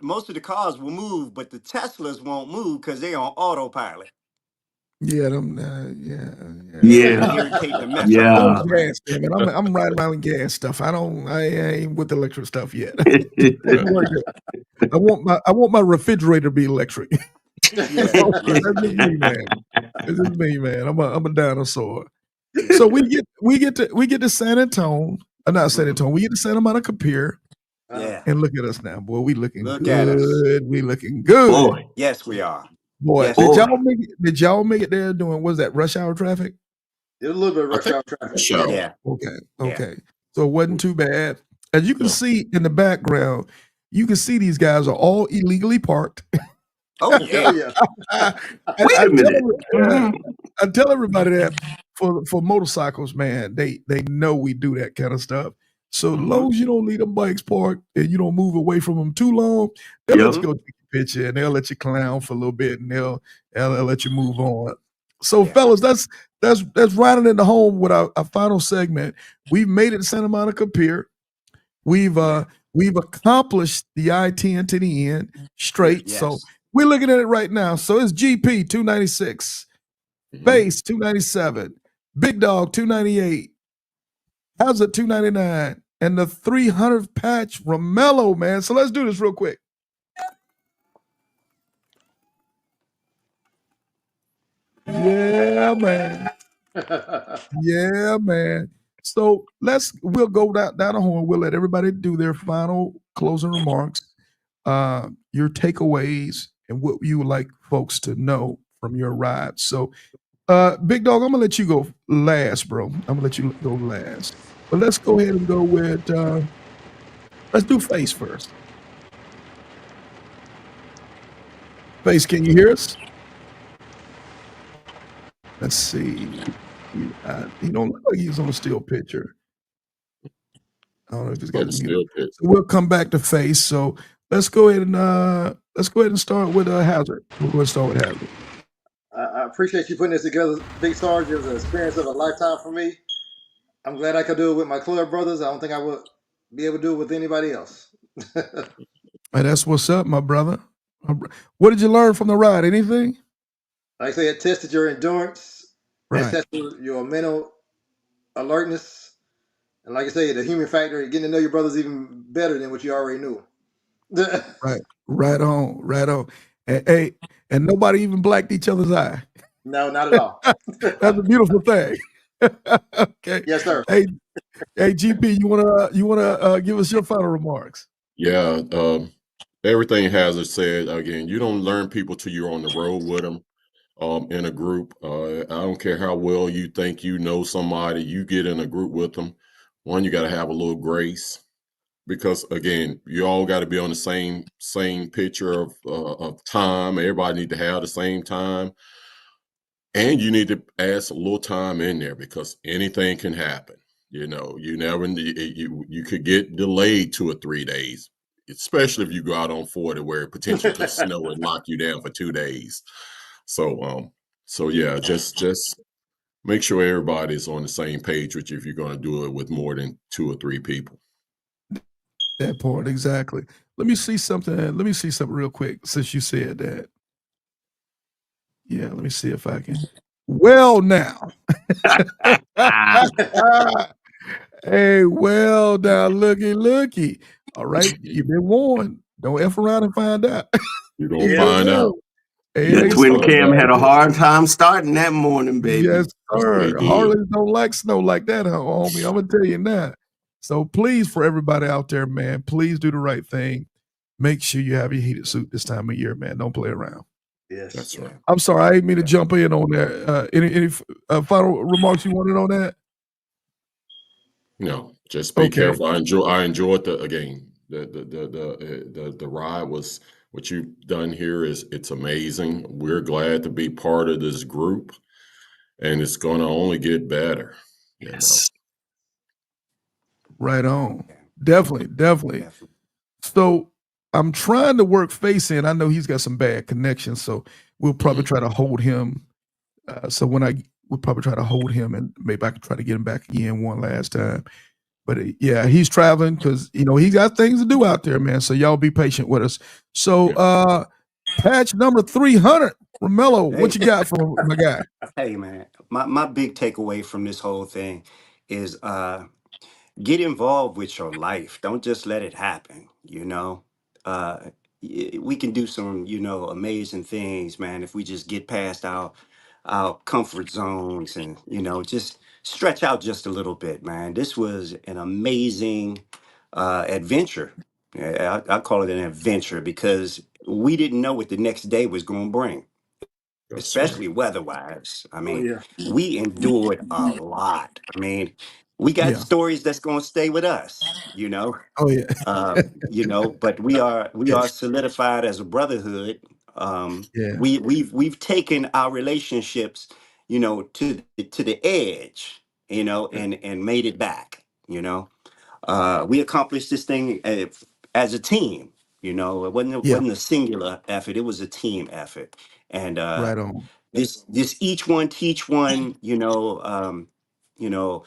Most of the cars will move, but the Teslas won't move because they're on autopilot. Yeah, them, Yeah, Yeah, they irritate the mess out of Oh, yeah. me, man. gas, damn it. I'm riding around with gas stuff. I ain't with the electric stuff yet. I want my refrigerator to be electric. Yeah, So yeah, that's just yeah, me, man. It's just me, man. I'm a dinosaur. yeah. So we get to San Antonio, not San Antonio. We get to Santa Monica Pier, Yeah. and look at us now, boy. We looking Look at us. good. We looking good, Boy, Yes, we are. boy. Yes, Did we boy. are. y'all make it there doing what's that rush hour traffic? It was a little bit of I rush think hour traffic. show. Yeah, Okay, yeah. okay. So it wasn't too bad. As you can No. see in the background, you can see these guys are all illegally parked. Oh, Oh yeah. yeah. Wait a minute. I tell everybody that for motorcycles, man, they know we do that kind of stuff. So as long as you don't leave them bikes parked and you don't move away from them too long, they'll let you Yep. go take a picture and they'll let you clown for a little bit and they'll let you move on. So Yeah. fellas, that's riding into home with our final segment. We've made it to Santa Monica Pier. We've accomplished the I-10 to the end straight. Yes. So we're looking at it right now. So it's GP 296, Base 297, Big Dog 298, Hazard 299, and the 300th patch Romello, man. So let's do this real quick. Yeah, man. Yeah, man. So we'll go down the horn. We'll let everybody do their final closing remarks. your takeaways and what you would like folks to know from your ride. So, Big Dog, I'm gonna let you go last, bro. I'm gonna let you go last. But let's go ahead and go with let's do Face first. Face, can you hear us? Let's see. He don't look like he's on a still picture. I don't know if he's got On the still picture. So we'll come back to Face. So let's go ahead and start with Hazard. We're going to start with Hazard. I appreciate you putting this together, Big Sarge. It was an experience of a lifetime for me. I'm glad I could do it with my club brothers. I don't think I would be able to do it with anybody else. Hey, that's what's up, my brother. What did you learn from the ride? Anything? Like I say, it tested your endurance. Right. It tested your mental alertness. And like I say, the human factor, getting to know your brothers even better than what you already knew. Right. Right on. Right on. And nobody even blacked each other's eye. No, not at all. That's a beautiful thing. Okay. Yes, sir. Hey, GP, you wanna give us your final remarks? Yeah, everything Hazard said. Again, you don't learn people till you're on the road with them, in a group. I don't care how well you think you know somebody. You get in a group with them. One, you got to have a little grace, because again, you all got to be on the same picture of time. Everybody need to have the same time, and you need to add a little time in there, because anything can happen. You know, you never you could get delayed 2 or 3 days, especially if you go out on 40 where it potentially could snow and lock you down for 2 days. So yeah, just make sure everybody's on the same page with you if you're going to do it with more than 2 or 3 people. That part, exactly. Let me see something real quick since you said that. Yeah, let me see if I can. Well, now. Hey, well, now, looky. All right, you've been warned. Don't F around and find out. You're going to find out. Hey, The twin cam had a hard time starting that morning, baby. Yes, sir. Harleys don't like snow like that, homie. I'm going to tell you now. So please, for everybody out there, man, please do the right thing. Make sure you have your heated suit this time of year, man. Don't play around. Yes, that's right. I'm sorry, I didn't mean to jump in on that. Any final remarks you wanted on that? No, just be careful. I enjoyed the ride. Was what you've done here it's amazing. We're glad to be part of this group, and it's going to only get better. Yes. Right on. Definitely. So I'm trying to work Face in. I know he's got some bad connections, so we'll probably try to hold him. We'll probably try to hold him, and maybe I can try to get him back again one last time. But yeah, he's traveling because he got things to do out there, man. So y'all be patient with us. So patch number 300, Romello, what you got for my guy? Hey man, my big takeaway from this whole thing is get involved with your life. Don't just let it happen, uh we can do some amazing things, man, if we just get past our comfort zones and just stretch out just a little bit, man. This was an amazing adventure. Yeah, I call it an adventure because we didn't know what the next day was going to bring, That's especially right. weather-wise. I mean, yeah. we endured a lot. I mean, we got Yeah. stories that's going to stay with us, Oh yeah. but we are Yes. solidified as a brotherhood. Yeah. We've taken our relationships, to the edge, and made it back. We accomplished this thing as a team. It wasn't a singular effort. It was a team effort, and Right on. this each one teach one. You know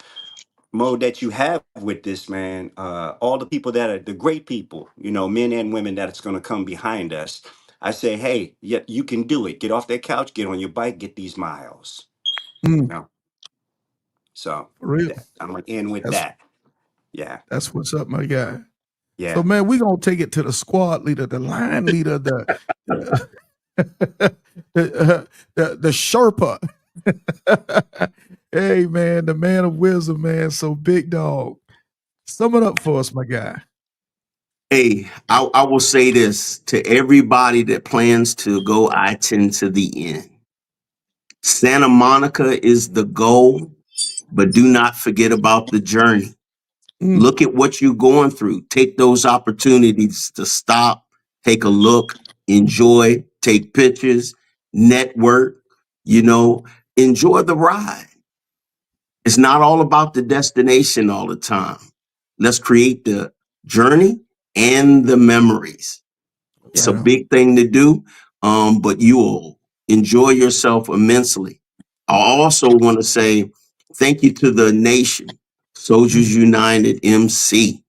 mode that you have with this, man. All the people that are the great people, men and women that's going to come behind us. I say, hey, yeah, you can do it. Get off that couch, get on your bike, get these miles. You know. So For real. I'm gonna end with That's that. Yeah. that's what's up, my guy. So Yeah. man, we're gonna take it to the squad leader, the line leader, the Sherpa. Hey man, the man of wisdom, man. So Big Dog, sum it up for us, my guy. Hey, I will say this to everybody that plans to go I-10 to the end. Santa Monica is the goal, but do not forget about the journey. Look at what you're going through. Take those opportunities to stop, take a look, enjoy, take pictures, network, enjoy the ride. It's not all about the destination all the time. Let's create the journey and the memories. It's a big thing to do, but you will enjoy yourself immensely. I also want to say thank you to the nation, Soldiers United MC.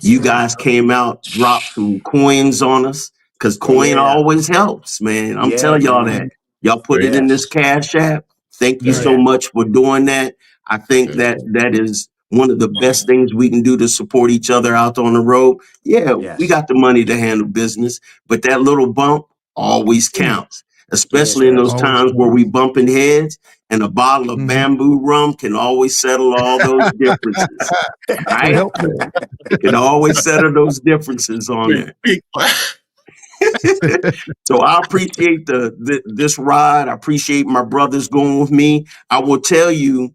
You guys came out, dropped some coins on us, because coin Yeah. always helps, man. I'm Yeah, telling y'all man. that. Y'all put it in Yeah. this Cash App. Thank you so Yeah. much for doing that. I think that is one of the best things we can do to support each other out on the road. Yeah, we Yes. got the money to handle business, but that little bump always counts, Yeah, it especially in those does. times where we bumping heads, and a bottle of bamboo rum can always settle all those differences. It Right? helped me. It can always settle those differences on there. So I appreciate this ride. I appreciate my brothers going with me. I will tell you,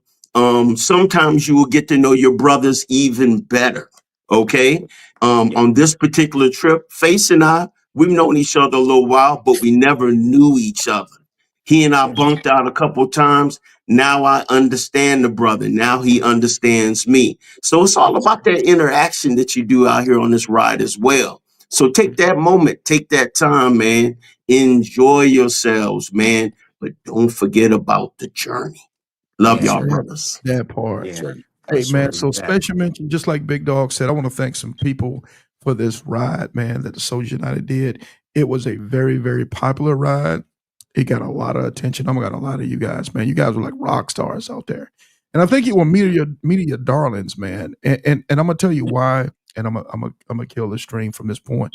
sometimes you will get to know your brothers even better. Okay. Yeah. On this particular trip, Face and I, we've known each other a little while, but we never knew each other. He and I Yeah. bunked out a couple times. Now I understand the brother. Now he understands me. So it's all about that interaction that you do out here on this ride as well. So take that moment, take that time, man. Enjoy yourselves, man. But don't forget about the journey. Love Yeah, y'all, Yeah, man. brothers. that part. Yeah. Hey, man, Right. so That. special mention, just like Big Dog said, I want to thank some people for this ride, man, that the Soldier United did. It was a very, very popular ride. It got a lot of attention. I'm got a lot of you guys, man. You guys were like rock stars out there. And I think you were media darlings, man. And I'm gonna tell you why, and I'm gonna kill the stream from this point.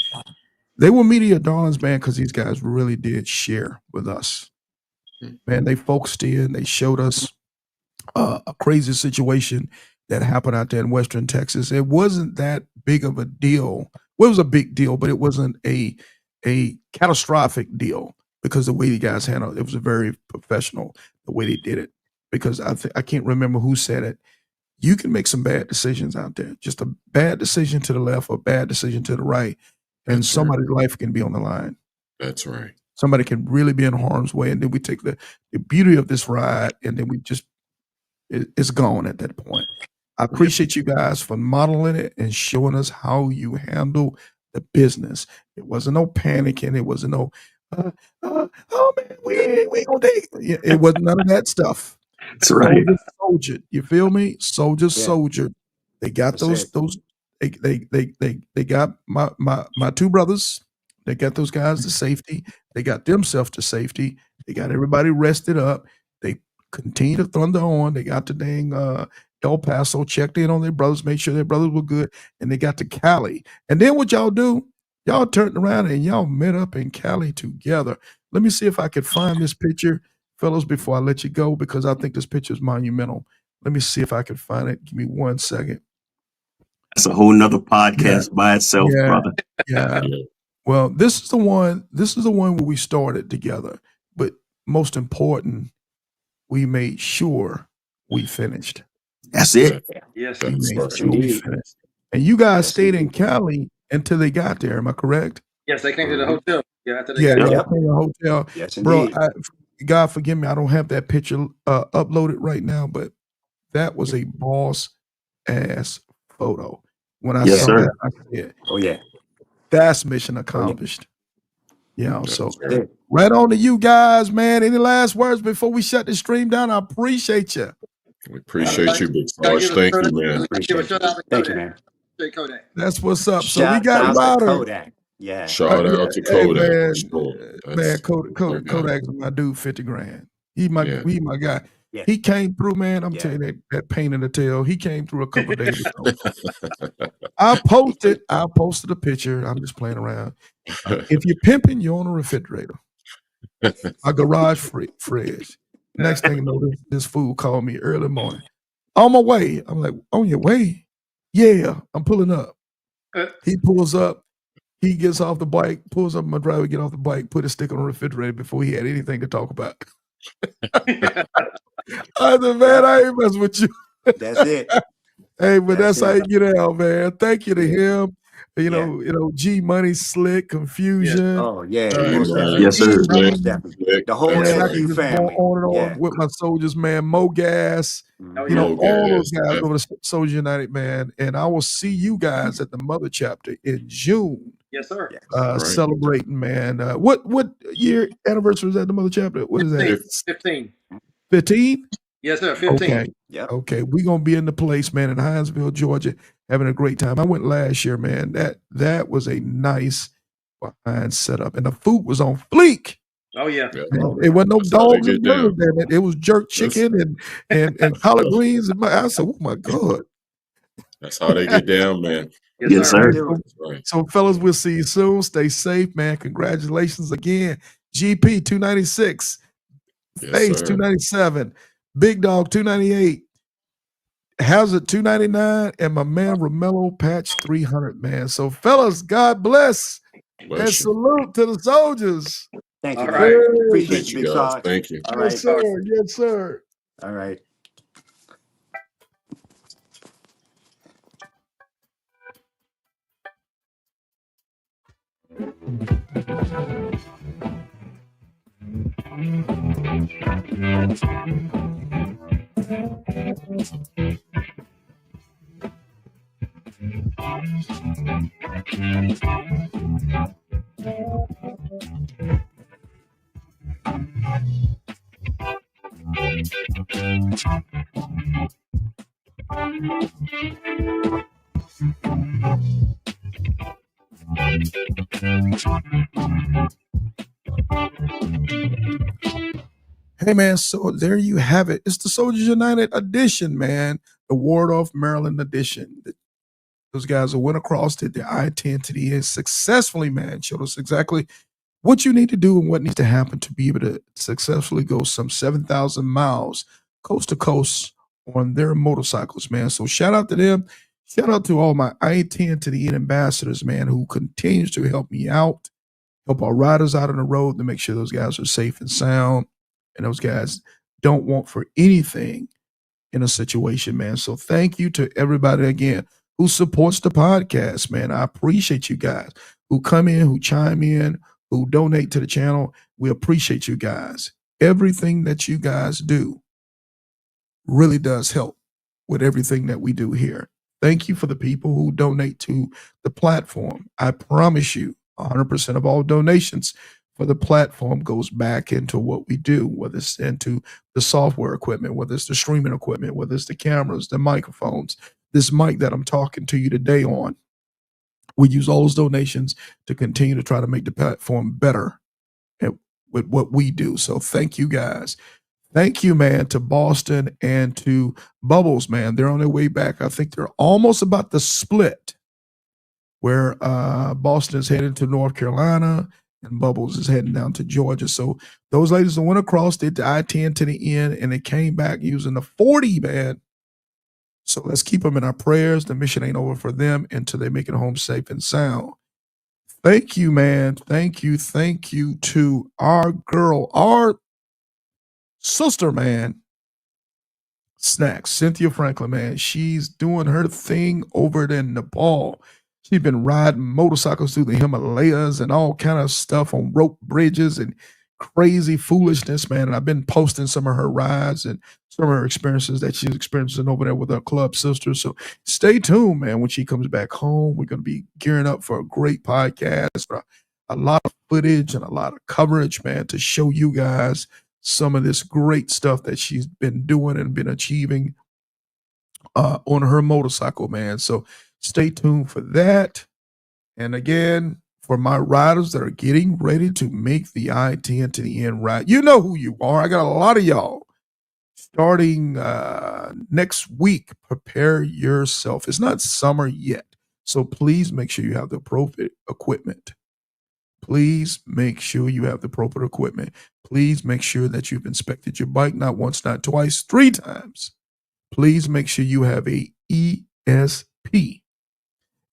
They were media darlings, man, because these guys really did share with us. Man, they focused in, they showed us a crazy situation that happened out there in Western Texas. It wasn't that big of a deal. Well, it was a big deal, but it wasn't a catastrophic deal because the way the guys handled it, it was a very professional the way they did it. Because I can't remember who said it. You can make some bad decisions out there. Just a bad decision to the left or bad decision to the right, and somebody's life can be on the line. That's right. Somebody can really be in harm's way, and then we take the beauty of this ride, and then we just it's gone at that point. I appreciate you guys for modeling it and showing us how you handle the business. It wasn't no panicking. It wasn't no, oh man, we ain't gonna take it. Yeah, it wasn't none of that stuff. That's right. Soldier, soldier. You feel me? Soldier, Yeah. soldier. They got That's it. those. They got my two brothers. They got those guys to safety. They got themselves to safety. They got everybody rested up. They continue to thunder on. They got to dang El Paso, checked in on their brothers, made sure their brothers were good, and they got to Cali. And then what y'all do? Y'all turned around and y'all met up in Cali together. Let me see if I could find this picture, fellas, before I let you go, because I think this picture is monumental. Let me see if I can find it. Give me 1 second. That's a whole nother Yeah, podcast by itself, yeah, brother. yeah. Well, this is the one where we started together. But most important, we made sure we finished. That's it. Yes, We made Yes, sure we indeed. finished. And you guys Yes, stayed in indeed. Cali until they got there. Am I correct? yes, they came to the Mhm. hotel. Yeah, after they Yeah, got Yep. y'all Yep. came to the hotel. Yes, Bro, indeed. God forgive me, I don't have that picture uploaded right now, but that was a boss ass photo. When I Yes, Yeah. saw sir. that, I said, Oh yeah. that's mission Oh yeah. accomplished. Yeah, so That's it. right on to you guys, man. Any last words before we shut the stream down? I appreciate you. We appreciate you, Big gotta Sarge. give a Thank shout you, out, man. give a Appreciate shout you. out to Thank you, Kodak. man. Straight Kodak. That's what's up. So we Shout got out to Ryder. Kodak. Yeah. Shout out to Hey Kodak for man, sure. man, That's my guy. Kodak's my dude, 50 grand. He Yeah. my guy. Yeah. He came through, man. I'm Yeah. telling you that pain in the tail. He came through a couple of days ago. I posted a picture. I'm just playing around. If you're pimping, you're on a refrigerator. A garage fridge. Next thing you know, this fool called me early morning. On my way. I'm like, on your way? Yeah, I'm pulling up. He pulls up. He gets off the bike, pulls up my driveway, get off the bike, put his stick on the refrigerator before he had anything to talk about. I said, man, I ain't messing with you. That's it. Hey, but that's how it. you get out, man. Thank you to Yeah. him. You know, G Money, Slick, Confusion. Oh yeah, You most know, definitely. Yes, sir. Most E-Man. definitely. The whole Man, That's I right. can SU just go family. on and Yeah. on with my soldiers, man. Mo Gas. You know, Mo all those Gas, guys over definitely. the Soldier United, man. And I will see you guys at the Mother Chapter in June. Yes, sir. Yes. Right. Celebrating, man. What year anniversary is that, the Mother Chapter? What is that? 15. 15? Yes, sir. 15. Okay. Yep. Okay. We're gonna be in the place, man, in Hinesville, Georgia, having a great time. I went last year, man. That was a nice behind setup. And the food was on fleek. Oh, yeah. Yeah. It wasn't no That's how they dogs get and burgers, down. damn it. It was jerk That's, chicken and collard greens. And I said, oh my God. that's how they get down, man. Yes, Yes, sir. sir. Do it. That's right. So, fellas, we'll see you soon. Stay safe, man. Congratulations again. GP 296, Yes, Face sir. 297, Big Dog 298, Hazard 299, and my man Romello Patch 300, man. So, fellas, God bless and Bless you. salute to the soldiers. Thank you, All man. right. Appreciate Thank you, you, Big guys. Sarge. Thank you. All Yes, right. sir. Yes, sir. All right. Hey, man, so there you have it. It's the Soldiers United edition, man. The Waldorf, Maryland edition. Those guys who went across, did the I-10 to the end successfully, man. Showed us exactly what you need to do and what needs to happen to be able to successfully go some 7,000 miles coast to coast on their motorcycles, man. So shout out to them. Shout out to all my I-10 to the end ambassadors, man, who continues to help me out, help our riders out on the road to make sure those guys are safe and sound. And those guys don't want for anything in a situation, man. So thank you to everybody again who supports the podcast, man. I appreciate you guys who come in, who chime in, who donate to the channel. We appreciate you guys. Everything that you guys do really does help with everything that we do here. Thank you for the people who donate to the platform. I promise you, 100% of all donations for the platform goes back into what we do, whether it's into the software equipment, whether it's the streaming equipment, whether it's the cameras, the microphones, this mic that I'm talking to you today on. We use all those donations to continue to try to make the platform better with what we do. So thank you guys. Thank you, man, to Boston and to Bubbles, man. They're on their way back. I think they're almost about to split, where Boston is heading to North Carolina and Bubbles is heading down to Georgia. So those ladies that went across, did the I-10 to the end, and they came back using the 40, man. So let's keep them in our prayers. The mission ain't over for them until they make it home safe and sound. Thank you, man. Thank you to our girl, our sister, man, Snacks, Cynthia Franklin, man. She's doing her thing over there in Nepal. She's been riding motorcycles through the Himalayas and all kind of stuff on rope bridges and crazy foolishness, man. And I've been posting some of her rides and some of her experiences that she's experiencing over there with her club sisters. So stay tuned, man. When she comes back home, we're going to be gearing up for a great podcast, for a lot of footage and a lot of coverage, man, to show you guys some of this great stuff that she's been doing and been achieving on her motorcycle, man. So stay tuned for that. And again, for my riders that are getting ready to make the I-10 to the end ride, you know who you are. I got a lot of y'all starting next week. Prepare yourself. It's not summer yet, so please make sure you have the appropriate equipment. Please make sure you have the proper equipment. Please make sure that you've inspected your bike not once, not twice, 3 times. Please make sure you have a ESP.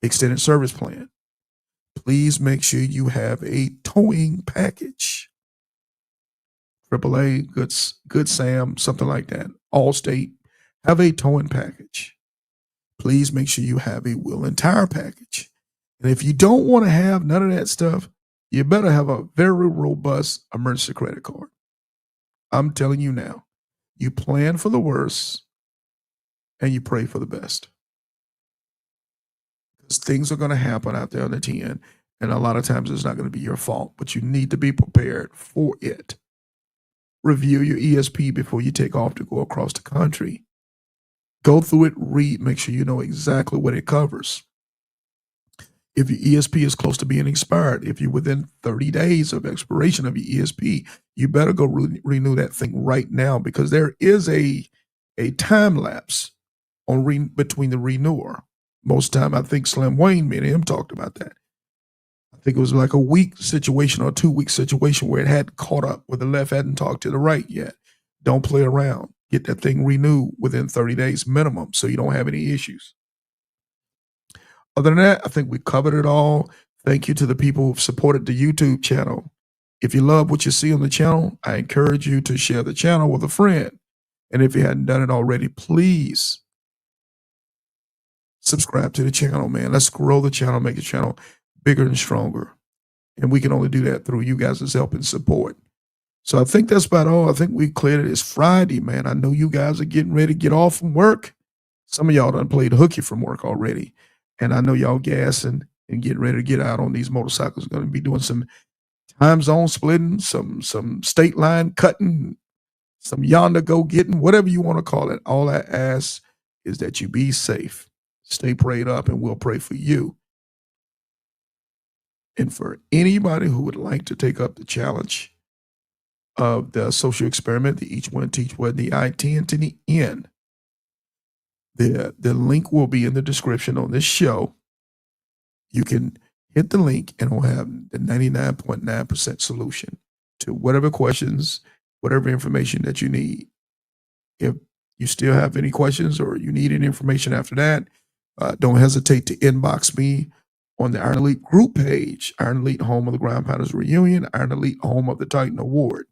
extended service plan. Please make sure you have a towing package. AAA, Good Sam, something like that. Allstate, have a towing package. Please make sure you have a wheel and tire package. And if you don't want to have none of that stuff, you better have a very robust emergency credit card. I'm telling you now, you plan for the worst and you pray for the best. Because things are going to happen out there on the 10, and a lot of times it's not going to be your fault, but you need to be prepared for it. Review your ESP before you take off to go across the country. Go through it, read, make sure you know exactly what it covers. If your ESP is close to being expired, if you're within 30 days of expiration of your ESP, you better go renew that thing right now, because there is a time lapse on between the renewer. Most time, I think Slim Wayne, me and him talked about that. I think it was like a week situation or a 2-week situation where it hadn't caught up, where the left hadn't talked to the right yet. Don't play around. Get that thing renewed within 30 days minimum so you don't have any issues. Other than that, I think we covered it all. Thank you to the people who've supported the YouTube channel. If you love what you see on the channel, I encourage you to share the channel with a friend. And if you hadn't done it already, please subscribe to the channel, man. Let's grow the channel, make the channel bigger and stronger. And we can only do that through you guys' help and support. So I think that's about all. I think we cleared it. It's Friday, man. I know you guys are getting ready to get off from work. Some of y'all done played hooky from work already. And I know y'all gassing and getting ready to get out on these motorcycles. Going to be doing some time zone splitting, some state line cutting, some yonder go getting, whatever you want to call it. All I ask is that you be safe. Stay prayed up, and we'll pray for you. And for anybody who would like to take up the challenge of the social experiment, the Each One Teach One, the I-10 to the N, the link will be in the description on this show. You can hit the link and it'll have the 99.9% solution to whatever questions, whatever information that you need. If you still have any questions or you need any information after that, don't hesitate to inbox me on the Iron Elite group page, Iron Elite, home of the Ground Pounders Reunion, Iron Elite, home of the Titan Award.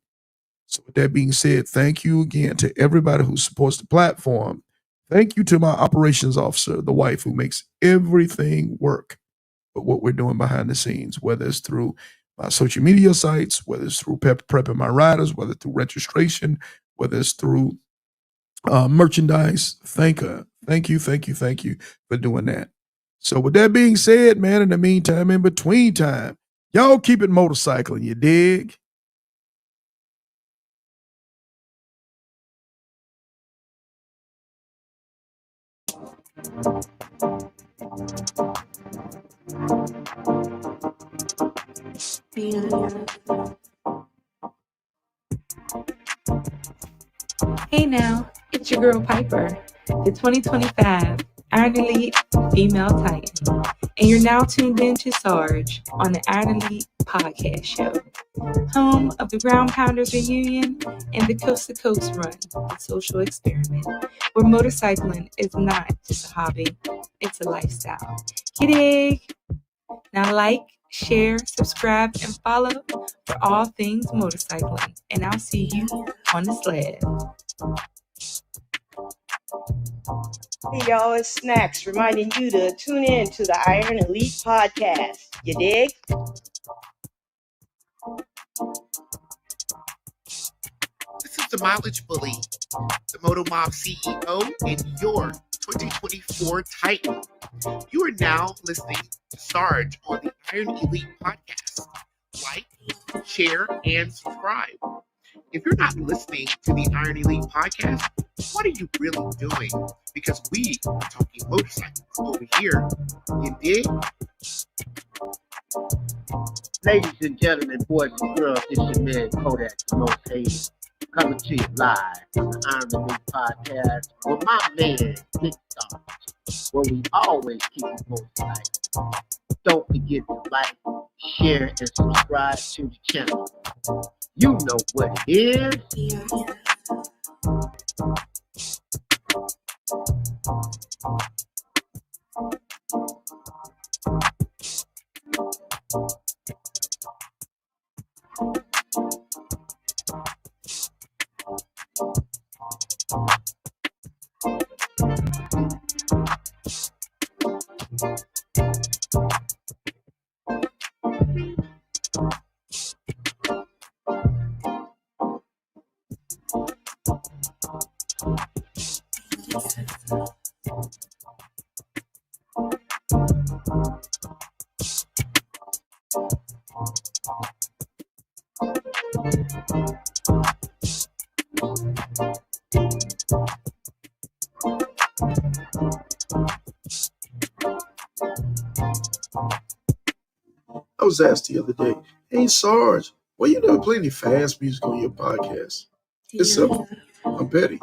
So with that being said, thank you again to everybody who supports the platform. Thank you to my operations officer, the wife, who makes everything work. But what we're doing behind the scenes, whether it's through my social media sites, whether it's through prepping my riders, whether it's through registration, whether it's through merchandise, thank you for doing that. So with that being said, man, in the meantime, in between time, y'all keep it motorcycling, you dig? Hey now, it's your girl Piper, the 2025 Iron Elite Female Titan, and you're now tuned in to Sarge on the Iron Elite Podcast Show, home of the Ground Pounders Reunion and the Coast to Coast Run, the social experiment, where motorcycling is not just a hobby, it's a lifestyle. You dig? Now like, share, subscribe, and follow for all things motorcycling, and I'll see you on the sled. Hey y'all, it's Snacks reminding you to tune in to the Iron Elite Podcast. You dig? This is the Mileage Bully, the Moto Mob CEO, and your 2024 Titan. You are now listening to Sarge on the Iron Elite Podcast. Like, share, and subscribe. If you're not listening to the Iron Elite Podcast, what are you really doing? Because we are talking motorcycles over here. You dig? Ladies and gentlemen, boys and girls, this your man Kodak, the most hated, coming to you live on the Iron Elite Podcast with my man Big Doggg, where we always keep it motorcycle. Don't forget to like, share, and subscribe to the channel. You know what it is. I was asked the other day, hey, Sarge, why you never play any fast music on your podcast? It's simple. I'm petty.